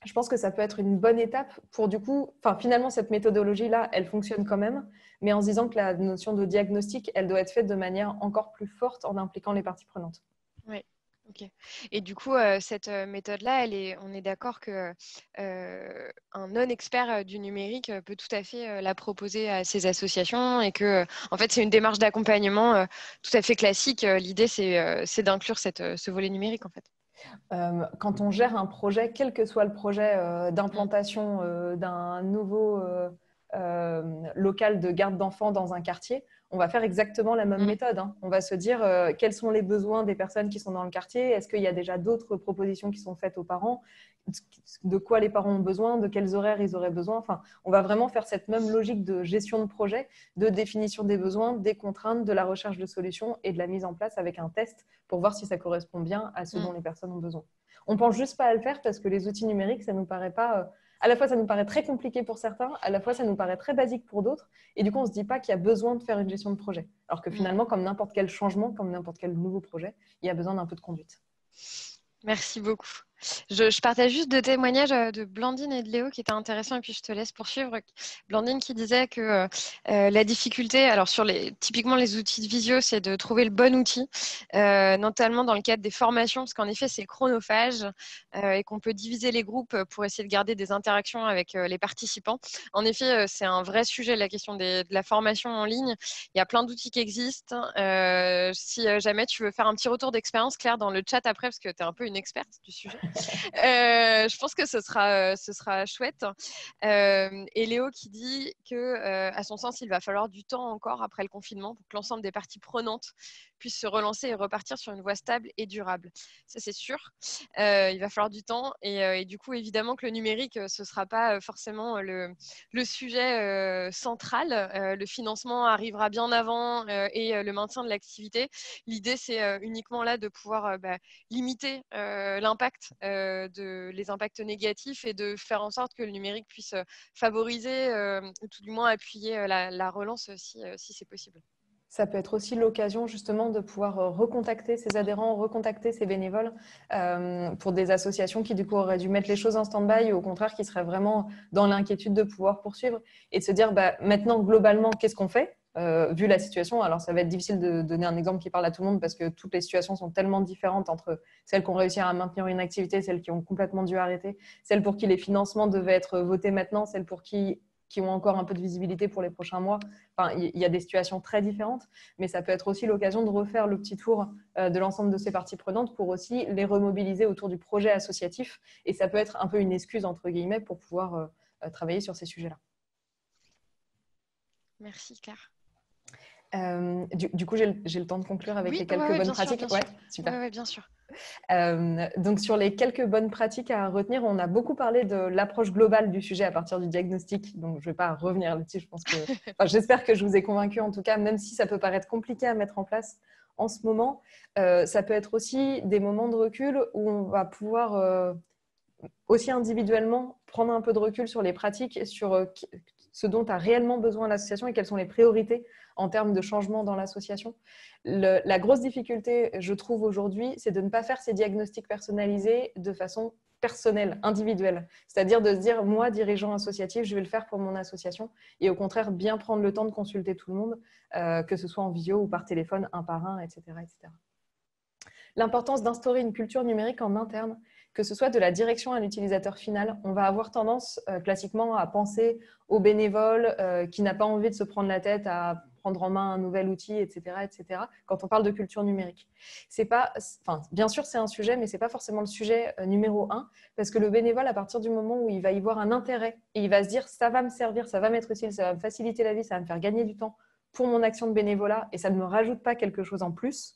Je pense que ça peut être une bonne étape pour du coup, finalement, cette méthodologie-là, elle fonctionne quand même, mais en se disant que la notion de diagnostic, elle doit être faite de manière encore plus forte en impliquant les parties prenantes. Oui, ok. Et du coup, cette méthode-là, on est d'accord que un non-expert du numérique peut tout à fait la proposer à ces associations et que, en fait, c'est une démarche d'accompagnement tout à fait classique. L'idée, c'est d'inclure ce volet numérique, en fait. Quand on gère un projet, quel que soit le projet d'implantation d'un nouveau local de garde d'enfants dans un quartier, on va faire exactement la même méthode. On va se dire quels sont les besoins des personnes qui sont dans le quartier, est-ce qu'il y a déjà d'autres propositions qui sont faites aux parents, de quoi les parents ont besoin, de quels horaires ils auraient besoin. On va vraiment faire cette même logique de gestion de projet, de définition des besoins, des contraintes, de la recherche de solutions et de la mise en place avec un test pour voir si ça correspond bien à ce dont les personnes ont besoin. On ne pense juste pas à le faire parce que les outils numériques, ça nous paraît pas… à la fois, ça nous paraît très compliqué pour certains, à la fois, ça nous paraît très basique pour d'autres. Et du coup, on ne se dit pas qu'il y a besoin de faire une gestion de projet. Alors que finalement, comme n'importe quel changement, comme n'importe quel nouveau projet, il y a besoin d'un peu de conduite. Merci beaucoup. Je partage juste deux témoignages de Blandine et de Léo qui étaient intéressants et puis je te laisse poursuivre. Blandine qui disait que la difficulté, alors typiquement les outils de visio, c'est de trouver le bon outil, notamment dans le cadre des formations, parce qu'en effet c'est chronophage et qu'on peut diviser les groupes pour essayer de garder des interactions avec les participants. En effet, c'est un vrai sujet, la question de la formation en ligne. Il y a plein d'outils qui existent. Si jamais tu veux faire un petit retour d'expérience, Claire, dans le chat après, parce que tu es un peu une experte du sujet. Je pense que ce sera chouette. Et Léo qui dit que, à son sens, il va falloir du temps encore après le confinement pour que l'ensemble des parties prenantes puissent se relancer et repartir sur une voie stable et durable. Ça, c'est sûr. Il va falloir du temps et du coup, évidemment que le numérique, ce ne sera pas forcément le sujet central. Le financement arrivera bien avant et le maintien de l'activité. L'idée, c'est uniquement là de pouvoir limiter l'impact, les impacts négatifs et de faire en sorte que le numérique puisse favoriser ou tout du moins appuyer la relance si c'est possible. Ça peut être aussi l'occasion justement de pouvoir recontacter ses adhérents, recontacter ses bénévoles pour des associations qui du coup auraient dû mettre les choses en stand-by ou au contraire qui seraient vraiment dans l'inquiétude de pouvoir poursuivre et de se dire maintenant globalement qu'est-ce qu'on fait vu la situation. Alors ça va être difficile de donner un exemple qui parle à tout le monde parce que toutes les situations sont tellement différentes entre celles qui ont réussi à maintenir une activité, celles qui ont complètement dû arrêter, celles pour qui les financements devaient être votés maintenant, celles pour qui ont encore un peu de visibilité pour les prochains mois. Il y a des situations très différentes, mais ça peut être aussi l'occasion de refaire le petit tour de l'ensemble de ces parties prenantes pour aussi les remobiliser autour du projet associatif. Et ça peut être un peu une excuse, entre guillemets, pour pouvoir travailler sur ces sujets-là. Merci, Claire. Du coup, j'ai le temps de conclure avec les quelques bonnes pratiques. Ouais, super. Oui, bien sûr. Donc, sur les quelques bonnes pratiques à retenir, on a beaucoup parlé de l'approche globale du sujet à partir du diagnostic. Donc, je ne vais pas revenir là-dessus. J'espère que je vous ai convaincu en tout cas, même si ça peut paraître compliqué à mettre en place en ce moment. Ça peut être aussi des moments de recul où on va pouvoir aussi individuellement prendre un peu de recul sur les pratiques, sur ce dont a réellement besoin l'association et quelles sont les priorités en termes de changement dans l'association. La grosse difficulté, je trouve aujourd'hui, c'est de ne pas faire ces diagnostics personnalisés de façon personnelle, individuelle. C'est-à-dire de se dire, moi, dirigeant associatif, je vais le faire pour mon association et au contraire, bien prendre le temps de consulter tout le monde, que ce soit en visio ou par téléphone, un par un, etc. etc. l'importance d'instaurer une culture numérique en interne, que ce soit de la direction à l'utilisateur final. On va avoir tendance classiquement à penser au bénévole qui n'a pas envie de se prendre la tête à prendre en main un nouvel outil, etc., quand on parle de culture numérique. C'est pas, enfin, bien sûr, c'est un sujet, mais ce n'est pas forcément le sujet numéro 1, parce que le bénévole, à partir du moment où il va y voir un intérêt et il va se dire « ça va me servir, ça va m'être utile, ça va me faciliter la vie, ça va me faire gagner du temps pour mon action de bénévolat et ça ne me rajoute pas quelque chose en plus »,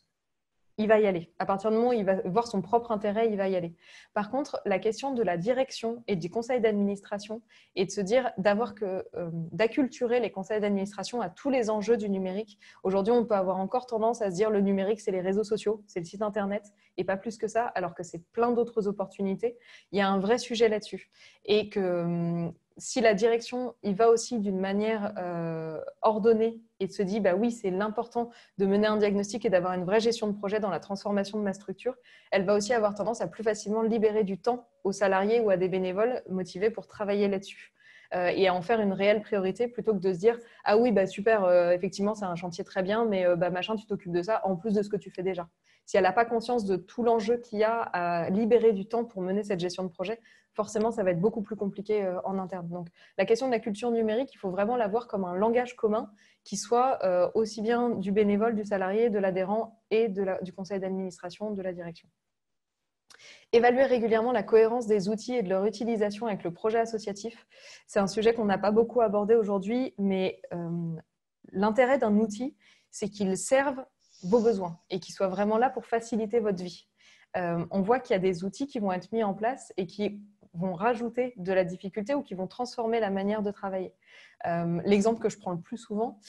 il va y aller. À partir du moment où il va voir son propre intérêt, il va y aller. Par contre, la question de la direction et du conseil d'administration et de se dire d'acculturer les conseils d'administration à tous les enjeux du numérique. Aujourd'hui, on peut avoir encore tendance à se dire le numérique, c'est les réseaux sociaux, c'est le site internet et pas plus que ça, alors que c'est plein d'autres opportunités. Il y a un vrai sujet là-dessus. Et que si la direction y va aussi d'une manière ordonnée et se dit bah oui, c'est l'important de mener un diagnostic et d'avoir une vraie gestion de projet dans la transformation de ma structure, elle va aussi avoir tendance à plus facilement libérer du temps aux salariés ou à des bénévoles motivés pour travailler là-dessus. Et à en faire une réelle priorité plutôt que de se dire ah oui, bah super, effectivement, c'est un chantier très bien, mais bah, machin, tu t'occupes de ça en plus de ce que tu fais déjà. Si elle n'a pas conscience de tout l'enjeu qu'il y a à libérer du temps pour mener cette gestion de projet, forcément, ça va être beaucoup plus compliqué en interne. Donc, la question de la culture numérique, il faut vraiment la voir comme un langage commun qui soit aussi bien du bénévole, du salarié, de l'adhérent et du conseil d'administration, de la direction. Évaluer régulièrement la cohérence des outils et de leur utilisation avec le projet associatif. C'est un sujet qu'on n'a pas beaucoup abordé aujourd'hui, mais l'intérêt d'un outil, c'est qu'il serve vos besoins et qu'il soit vraiment là pour faciliter votre vie. On voit qu'il y a des outils qui vont être mis en place et qui vont rajouter de la difficulté ou qui vont transformer la manière de travailler. L'exemple que je prends le plus souvent,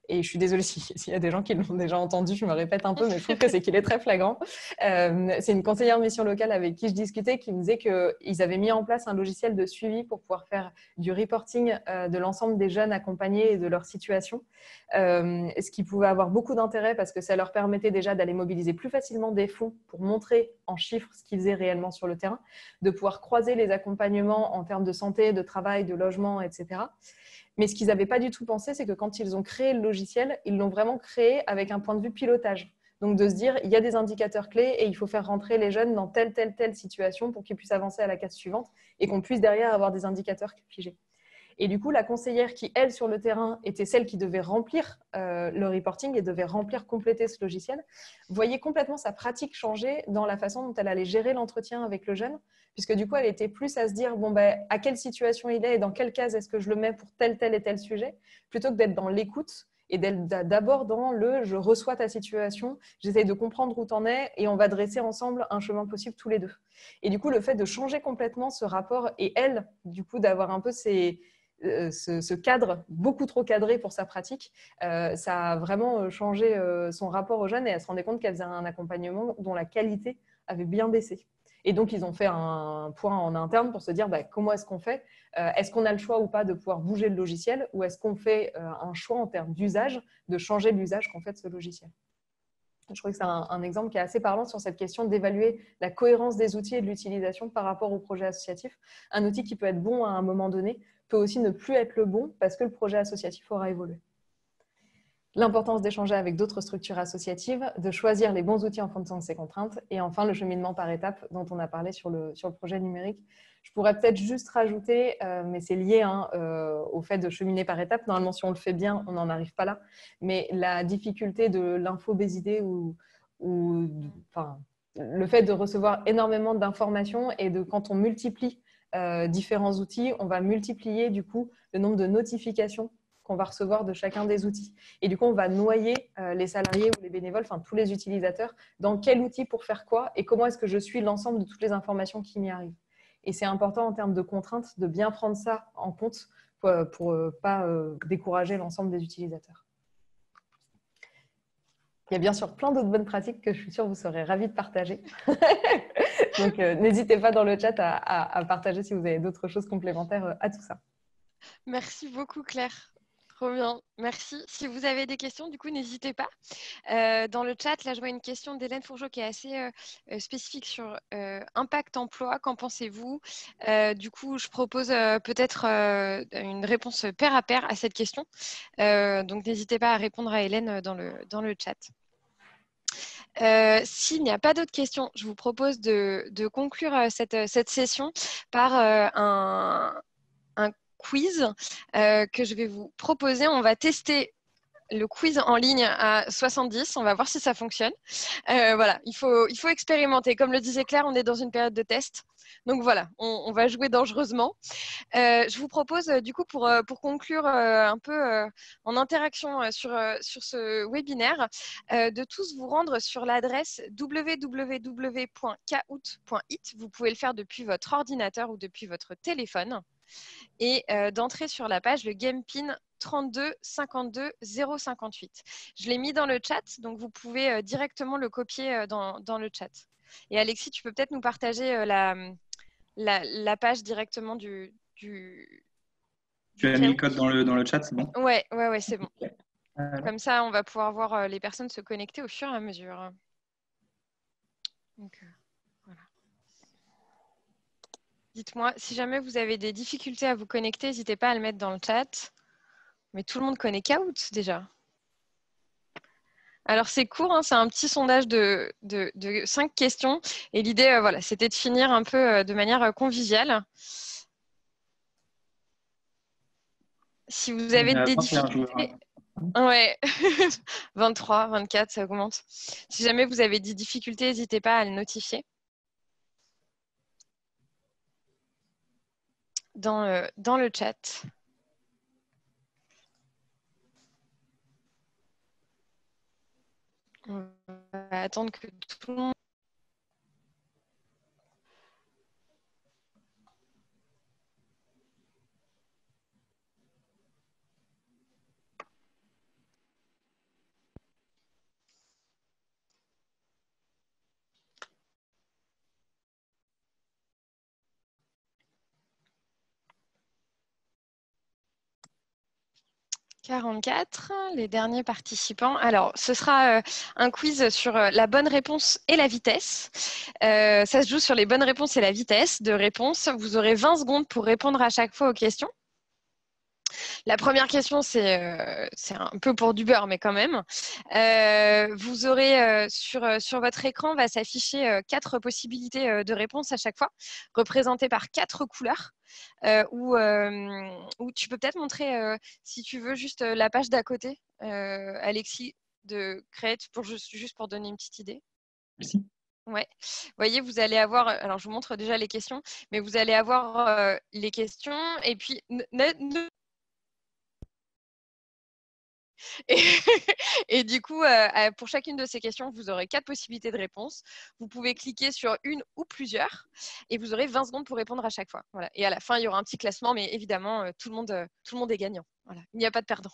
et je suis désolée s'il y a des gens qui l'ont déjà entendu, je me répète un peu, mais je trouve que c'est qu'il est très flagrant. C'est une conseillère mission locale avec qui je discutais qui me disait qu'ils avaient mis en place un logiciel de suivi pour pouvoir faire du reporting de l'ensemble des jeunes accompagnés et de leur situation, ce qui pouvait avoir beaucoup d'intérêt parce que ça leur permettait déjà d'aller mobiliser plus facilement des fonds pour montrer en chiffres ce qu'ils faisaient réellement sur le terrain, de pouvoir croiser les accompagnements en termes de santé, de travail, de logement, etc. Mais ce qu'ils n'avaient pas du tout pensé, c'est que quand ils ont créé le logiciel, ils l'ont vraiment créé avec un point de vue pilotage. Donc de se dire, il y a des indicateurs clés et il faut faire rentrer les jeunes dans telle situation pour qu'ils puissent avancer à la case suivante et qu'on puisse derrière avoir des indicateurs figés. Et du coup, la conseillère qui, elle, sur le terrain, était celle qui devait remplir le reporting et devait compléter ce logiciel, voyait complètement sa pratique changer dans la façon dont elle allait gérer l'entretien avec le jeune, puisque du coup, elle était plus à se dire, bon, ben, à quelle situation il est et dans quelle case est-ce que je le mets pour tel et tel sujet, plutôt que d'être dans l'écoute et d'abord dans le « je reçois ta situation, j'essaye de comprendre où tu en es et on va dresser ensemble un chemin possible tous les deux ». Et du coup, le fait de changer complètement ce rapport et elle, du coup, d'avoir un peu ce cadre beaucoup trop cadré pour sa pratique, ça a vraiment changé son rapport aux jeunes et elle se rendait compte qu'elle faisait un accompagnement dont la qualité avait bien baissé. Et donc, ils ont fait un point en interne pour se dire bah, comment est-ce qu'on fait ? Est-ce qu'on a le choix ou pas de pouvoir bouger le logiciel ou est-ce qu'on fait un choix en termes d'usage, de changer l'usage qu'on fait de ce logiciel ? Je trouve que c'est un exemple qui est assez parlant sur cette question d'évaluer la cohérence des outils et de l'utilisation par rapport au projet associatif. Un outil qui peut être bon à un moment donné peut aussi ne plus être le bon parce que le projet associatif aura évolué. L'importance d'échanger avec d'autres structures associatives, de choisir les bons outils en fonction de ses contraintes et enfin le cheminement par étapes dont on a parlé sur le projet numérique. Je pourrais peut-être juste rajouter, mais c'est lié au fait de cheminer par étapes. Normalement, si on le fait bien, on n'en arrive pas là. Mais la difficulté de l'infobésité enfin, le fait de recevoir énormément d'informations et de quand on multiplie différents outils, on va multiplier du coup le nombre de notifications qu'on va recevoir de chacun des outils. Et du coup, on va noyer les salariés ou les bénévoles, enfin tous les utilisateurs, dans quel outil pour faire quoi et comment est-ce que je suis l'ensemble de toutes les informations qui m'y arrivent. Et c'est important en termes de contraintes de bien prendre ça en compte pour ne pas décourager l'ensemble des utilisateurs. Il y a bien sûr plein d'autres bonnes pratiques que je suis sûre que vous serez ravis de partager. Donc, n'hésitez pas dans le chat à partager si vous avez d'autres choses complémentaires à tout ça. Merci beaucoup, Claire. Trop bien, merci. Si vous avez des questions, du coup, n'hésitez pas. Dans le chat, là, je vois une question d'Hélène Fourgeot qui est assez spécifique sur impact emploi. Qu'en pensez-vous ? Du coup, je propose peut-être une réponse pair à pair à cette question. Donc, n'hésitez pas à répondre à Hélène dans le chat. S'il n'y a pas d'autres questions, je vous propose de conclure cette session par un quiz que je vais vous proposer. On va tester le quiz en ligne à 70. On va voir si ça fonctionne. Voilà, il faut expérimenter. Comme le disait Claire, on est dans une période de test. Donc voilà, on va jouer dangereusement. Je vous propose du coup pour conclure un peu en interaction sur ce webinaire, de tous vous rendre sur l'adresse www.kahoot.it. Vous pouvez le faire depuis votre ordinateur ou depuis votre téléphone et d'entrer sur la page le GamePin 32 52 058. Je l'ai mis dans le chat, donc vous pouvez directement le copier dans le chat. Et Alexis, tu peux peut-être nous partager la page directement du Tu as mis le code dans le chat, c'est bon? Ouais, c'est bon. Comme ça, on va pouvoir voir les personnes se connecter au fur et à mesure. Donc, voilà. Dites-moi, si jamais vous avez des difficultés à vous connecter, n'hésitez pas à le mettre dans le chat. Mais tout le monde connaît Kahoot déjà. Alors, c'est court, hein, c'est un petit sondage de 5 questions. Et l'idée, voilà, c'était de finir un peu de manière conviviale. Si vous avez des difficultés... Ouais, 23, 24, ça augmente. Si jamais vous avez des difficultés, n'hésitez pas à le notifier dans le chat. On va attendre que tout le monde... « 44, les derniers participants. Alors, ce sera un quiz sur la bonne réponse et la vitesse. Ça se joue sur les bonnes réponses et la vitesse de réponse. Vous aurez 20 secondes pour répondre à chaque fois aux questions. La première question, c'est un peu pour du beurre, mais quand même. Vous aurez sur votre écran, va s'afficher 4 possibilités de réponse à chaque fois, représentées par 4 couleurs. Ou tu peux peut-être montrer, si tu veux, juste la page d'à côté, Alexis, de Create, juste pour donner une petite idée. Merci. Ouais. Vous voyez, vous allez avoir, alors je vous montre déjà les questions, mais vous allez avoir les questions et puis et du coup, pour chacune de ces questions, vous aurez 4 possibilités de réponse. Vous pouvez cliquer sur une ou plusieurs et vous aurez 20 secondes pour répondre à chaque fois. Voilà. Et à la fin, il y aura un petit classement, mais évidemment, tout le monde est gagnant. Voilà. Il n'y a pas de perdant.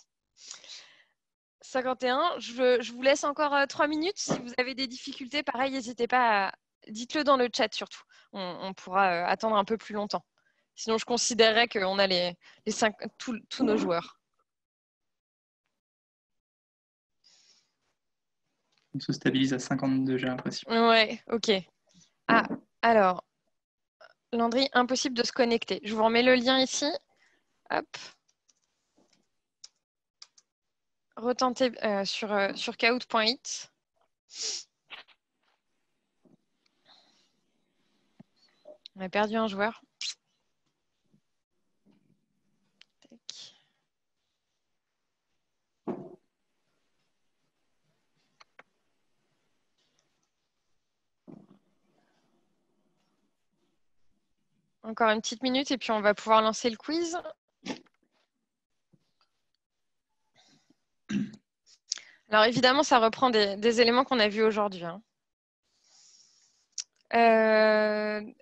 51, je vous laisse encore 3 minutes. Si vous avez des difficultés, pareil, n'hésitez pas dites-le dans le chat surtout. On pourra attendre un peu plus longtemps. Sinon, je considérerais qu'on a tous nos joueurs. On se stabilise à 52, j'ai l'impression. Ouais, ok. Ah, alors, Landry, impossible de se connecter. Je vous remets le lien ici. Hop. Retentez sur kahoot.it. On a perdu un joueur. Tac. Encore une petite minute et puis on va pouvoir lancer le quiz. Alors évidemment, ça reprend des éléments qu'on a vus aujourd'hui. Hein.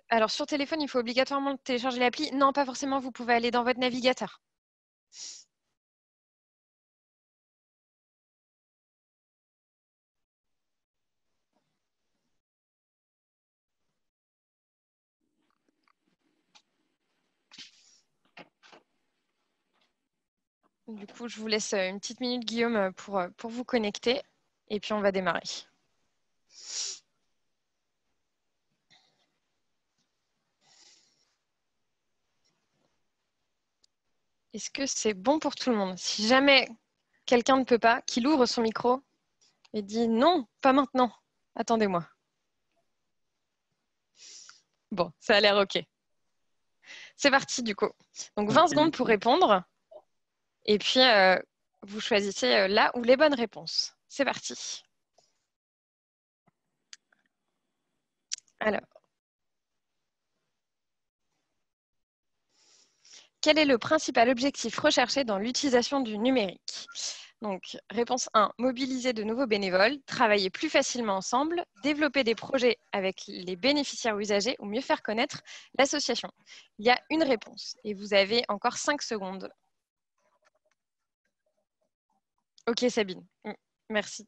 Alors sur téléphone, il faut obligatoirement télécharger l'appli. Non, pas forcément, vous pouvez aller dans votre navigateur. Du coup, je vous laisse une petite minute, Guillaume, pour vous connecter. Et puis, on va démarrer. Est-ce que c'est bon pour tout le monde? Si jamais quelqu'un ne peut pas, qu'il ouvre son micro et dit non, pas maintenant. Attendez-moi. Bon, ça a l'air OK. C'est parti du coup. Donc 20 secondes pour répondre. Et puis, vous choisissez là où les bonnes réponses. C'est parti. Alors. Quel est le principal objectif recherché dans l'utilisation du numérique? Donc, réponse 1, mobiliser de nouveaux bénévoles, travailler plus facilement ensemble, développer des projets avec les bénéficiaires ou usagers ou mieux faire connaître l'association. Il y a une réponse et vous avez encore 5 secondes. Ok, Sabine, merci.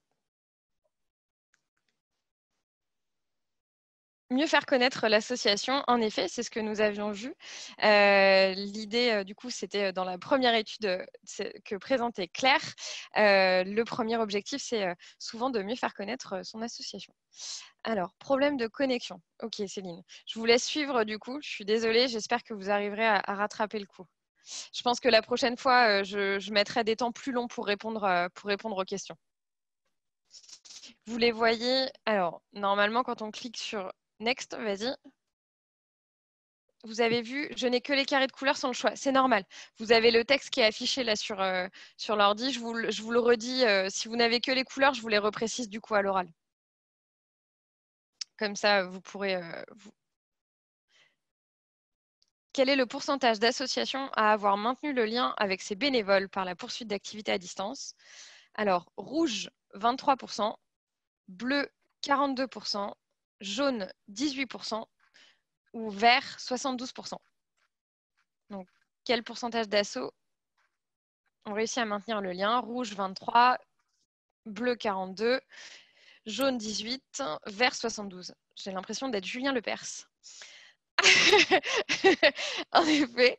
Mieux faire connaître l'association, en effet, c'est ce que nous avions vu. L'idée, du coup, c'était dans la première étude que présentait Claire. Le premier objectif, c'est souvent de mieux faire connaître son association. Alors, problème de connexion. Ok, Céline. Je vous laisse suivre, du coup. Je suis désolée, j'espère que vous arriverez à rattraper le coup. Je pense que la prochaine fois, je mettrai des temps plus longs pour répondre aux questions. Vous les voyez. Alors, normalement, quand on clique sur Next, vas-y. Vous avez vu, je n'ai que les carrés de couleurs sans le choix. C'est normal. Vous avez le texte qui est affiché là sur l'ordi. Je vous le redis. Si vous n'avez que les couleurs, je vous les reprécise du coup à l'oral. Comme ça, vous pourrez... Quel est le pourcentage d'associations à avoir maintenu le lien avec ses bénévoles par la poursuite d'activités à distance? Alors, rouge, 23%, bleu, 42%, jaune, 18%, ou vert, 72%. Donc, quel pourcentage d'assos ont réussi à maintenir le lien? Rouge, 23, bleu, 42, jaune, 18, vert, 72. J'ai l'impression d'être Julien Lepers. En effet.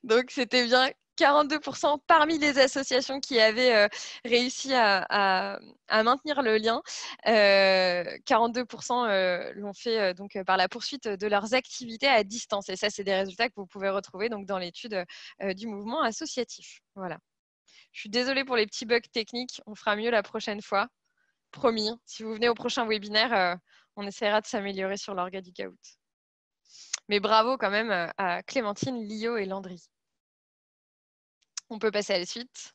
Donc, c'était bien 42% parmi les associations qui avaient réussi à maintenir le lien. 42% l'ont fait donc, par la poursuite de leurs activités à distance. Et ça, c'est des résultats que vous pouvez retrouver donc, dans l'étude du mouvement associatif. Voilà. Je suis désolée pour les petits bugs techniques. On fera mieux la prochaine fois. Promis. Si vous venez au prochain webinaire, on essaiera de s'améliorer sur l'orga du Kahoot. Mais bravo quand même à Clémentine, Lio et Landry. On peut passer à la suite.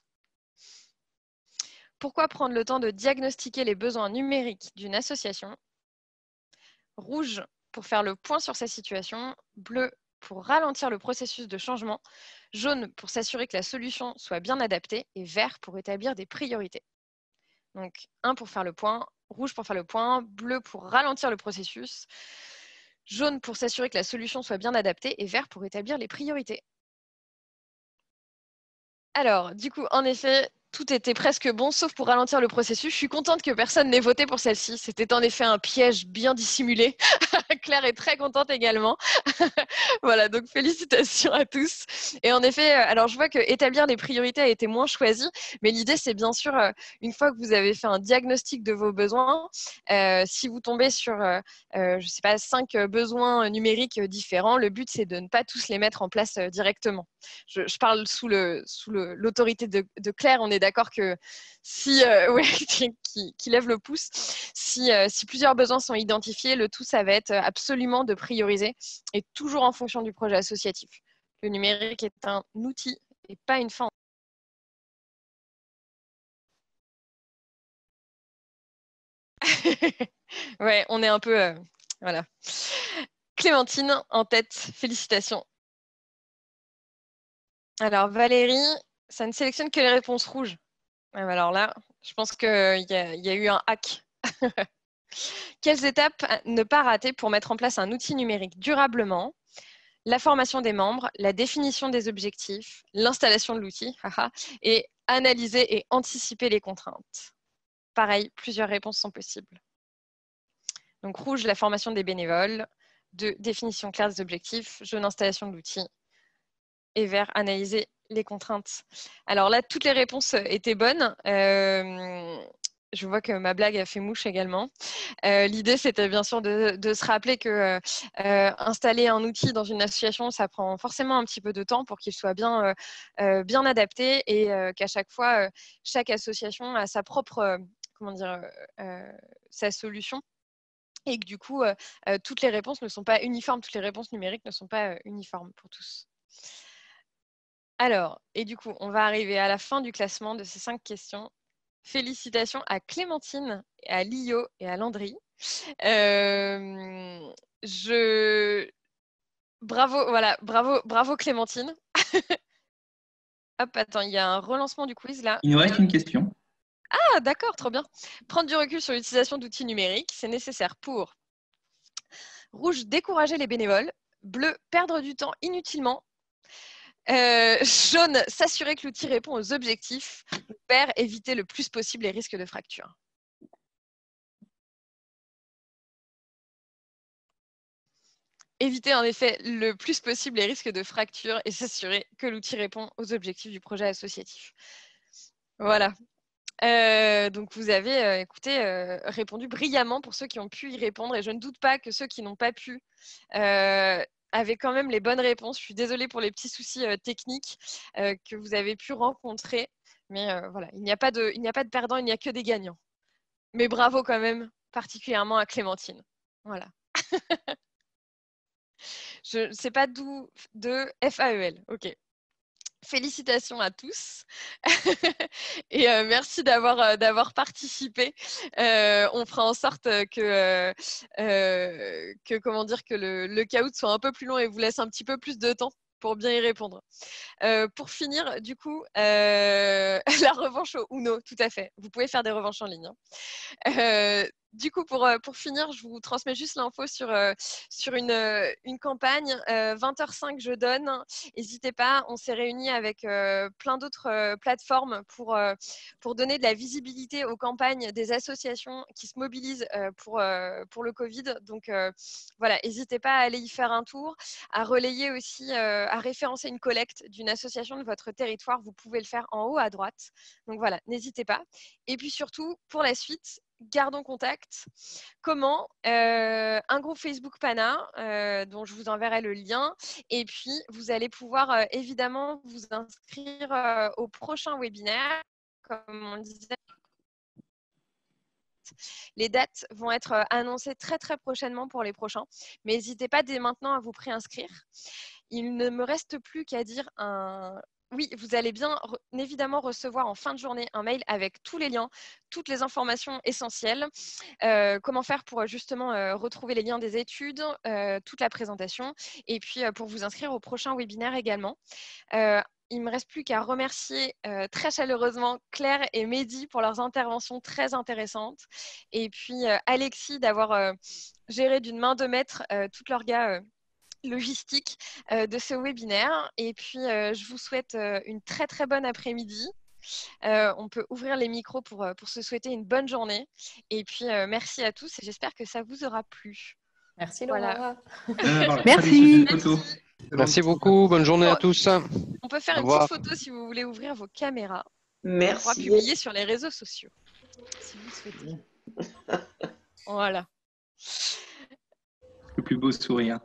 Pourquoi prendre le temps de diagnostiquer les besoins numériques d'une association? Rouge, pour faire le point sur sa situation. Bleu, pour ralentir le processus de changement. Jaune, pour s'assurer que la solution soit bien adaptée. Et vert, pour établir des priorités. Donc, 1 pour faire le point, rouge pour faire le point, bleu pour ralentir le processus, jaune pour s'assurer que la solution soit bien adaptée et vert pour établir les priorités. Alors, du coup, en effet, tout était presque bon, sauf pour ralentir le processus. Je suis contente que personne n'ait voté pour celle-ci. C'était en effet un piège bien dissimulé. Claire est très contente également. Voilà, donc félicitations à tous. Et en effet, alors je vois que établir des priorités a été moins choisi, mais l'idée, c'est bien sûr, une fois que vous avez fait un diagnostic de vos besoins, si vous tombez sur, je sais pas, 5 besoins numériques différents, le but, c'est de ne pas tous les mettre en place directement. Je parle sous l'autorité de Claire. On est d'accord que si ouais, qui lève le pouce, si plusieurs besoins sont identifiés, le tout, ça va être absolument de prioriser et toujours en fonction du projet associatif. Le numérique est un outil et pas une fin. Ouais, on est un peu... voilà. Clémentine, en tête, félicitations. Alors, Valérie, ça ne sélectionne que les réponses rouges. Alors là, je pense qu'il y a eu un hack. Quelles étapes ne pas rater pour mettre en place un outil numérique durablement? La formation des membres, la définition des objectifs, l'installation de l'outil, et analyser et anticiper les contraintes. Pareil, plusieurs réponses sont possibles. Donc rouge, la formation des bénévoles, 2, définition claire des objectifs, jaune, installation de l'outil, et vert, analyser les contraintes. Alors là, toutes les réponses étaient bonnes. Je vois que ma blague a fait mouche également. L'idée, c'était bien sûr de se rappeler que installer un outil dans une association, ça prend forcément un petit peu de temps pour qu'il soit bien adapté et qu'à chaque fois, chaque association a sa propre sa solution. Et que du coup, toutes les réponses ne sont pas uniformes, toutes les réponses numériques ne sont pas uniformes pour tous. Alors, et du coup, on va arriver à la fin du classement de ces 5 questions. Félicitations à Clémentine, à Lio et à Landry. Bravo Clémentine. Hop, attends, il y a un relancement du quiz là. Il nous reste une question. Ah, d'accord, trop bien. Prendre du recul sur l'utilisation d'outils numériques, c'est nécessaire pour rouge, décourager les bénévoles, bleu, perdre du temps inutilement, jaune, s'assurer que l'outil répond aux objectifs, vert, éviter le plus possible les risques de fracture. Éviter en effet le plus possible les risques de fracture et s'assurer que l'outil répond aux objectifs du projet associatif. Voilà. Donc vous avez répondu brillamment pour ceux qui ont pu y répondre et je ne doute pas que ceux qui n'ont pas pu avaient quand même les bonnes réponses. Je suis désolée pour les petits soucis techniques que vous avez pu rencontrer, mais voilà, il n'y a pas de perdants, il n'y a que des gagnants. Mais bravo quand même, particulièrement à Clémentine. Voilà. Je ne sais pas d'où de FAEL. Ok. Félicitations à tous et merci d'avoir participé. On fera en sorte que le caout soit un peu plus long et vous laisse un petit peu plus de temps pour bien y répondre. Pour finir, du coup, la revanche au Uno, tout à fait. Vous pouvez faire des revanches en ligne. Du coup, pour finir, je vous transmets juste l'info sur une campagne. 20h05, je donne. N'hésitez pas, on s'est réunis avec plein d'autres plateformes pour donner de la visibilité aux campagnes des associations qui se mobilisent pour le Covid. Donc, voilà, n'hésitez pas à aller y faire un tour, à relayer aussi, à référencer une collecte d'une association de votre territoire. Vous pouvez le faire en haut à droite. Donc, voilà, n'hésitez pas. Et puis surtout, pour la suite, gardons contact. Comment un groupe Facebook Pana, dont je vous enverrai le lien. Et puis, vous allez pouvoir évidemment vous inscrire au prochain webinaire. Comme on le disait, les dates vont être annoncées très, très prochainement pour les prochains. Mais n'hésitez pas dès maintenant à vous préinscrire. Il ne me reste plus qu'à dire un... Oui, vous allez bien évidemment recevoir en fin de journée un mail avec tous les liens, toutes les informations essentielles. Comment faire pour justement retrouver les liens des études, toute la présentation et puis pour vous inscrire au prochain webinaire également. Il ne me reste plus qu'à remercier très chaleureusement Claire et Mehdi pour leurs interventions très intéressantes. Et puis Alexis d'avoir géré d'une main de maître toute l'orga logistique de ce webinaire. Et puis, je vous souhaite une très, très bonne après-midi. On peut ouvrir les micros pour se souhaiter une bonne journée. Et puis, merci à tous et j'espère que ça vous aura plu. Merci Laura. Voilà. Merci. Merci beaucoup. Bonne journée à tous. On peut faire une petite photo si vous voulez ouvrir vos caméras. Merci. On pourra publier sur les réseaux sociaux si vous souhaitez. Voilà. Le plus beau sourire.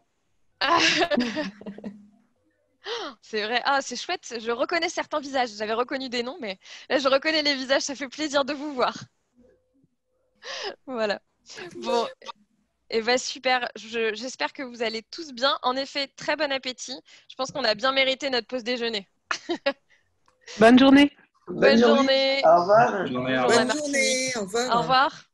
C'est vrai. Ah, c'est chouette. Je reconnais certains visages. J'avais reconnu des noms, mais là, je reconnais les visages. Ça fait plaisir de vous voir. Voilà. Bon. Et bien, super. J'espère que vous allez tous bien. En effet, très bon appétit. Je pense qu'on a bien mérité notre pause déjeuner. Bonne journée. Bonne journée. Au revoir. Bonne journée. Bonjour, Bonne journée. Au revoir. Au revoir.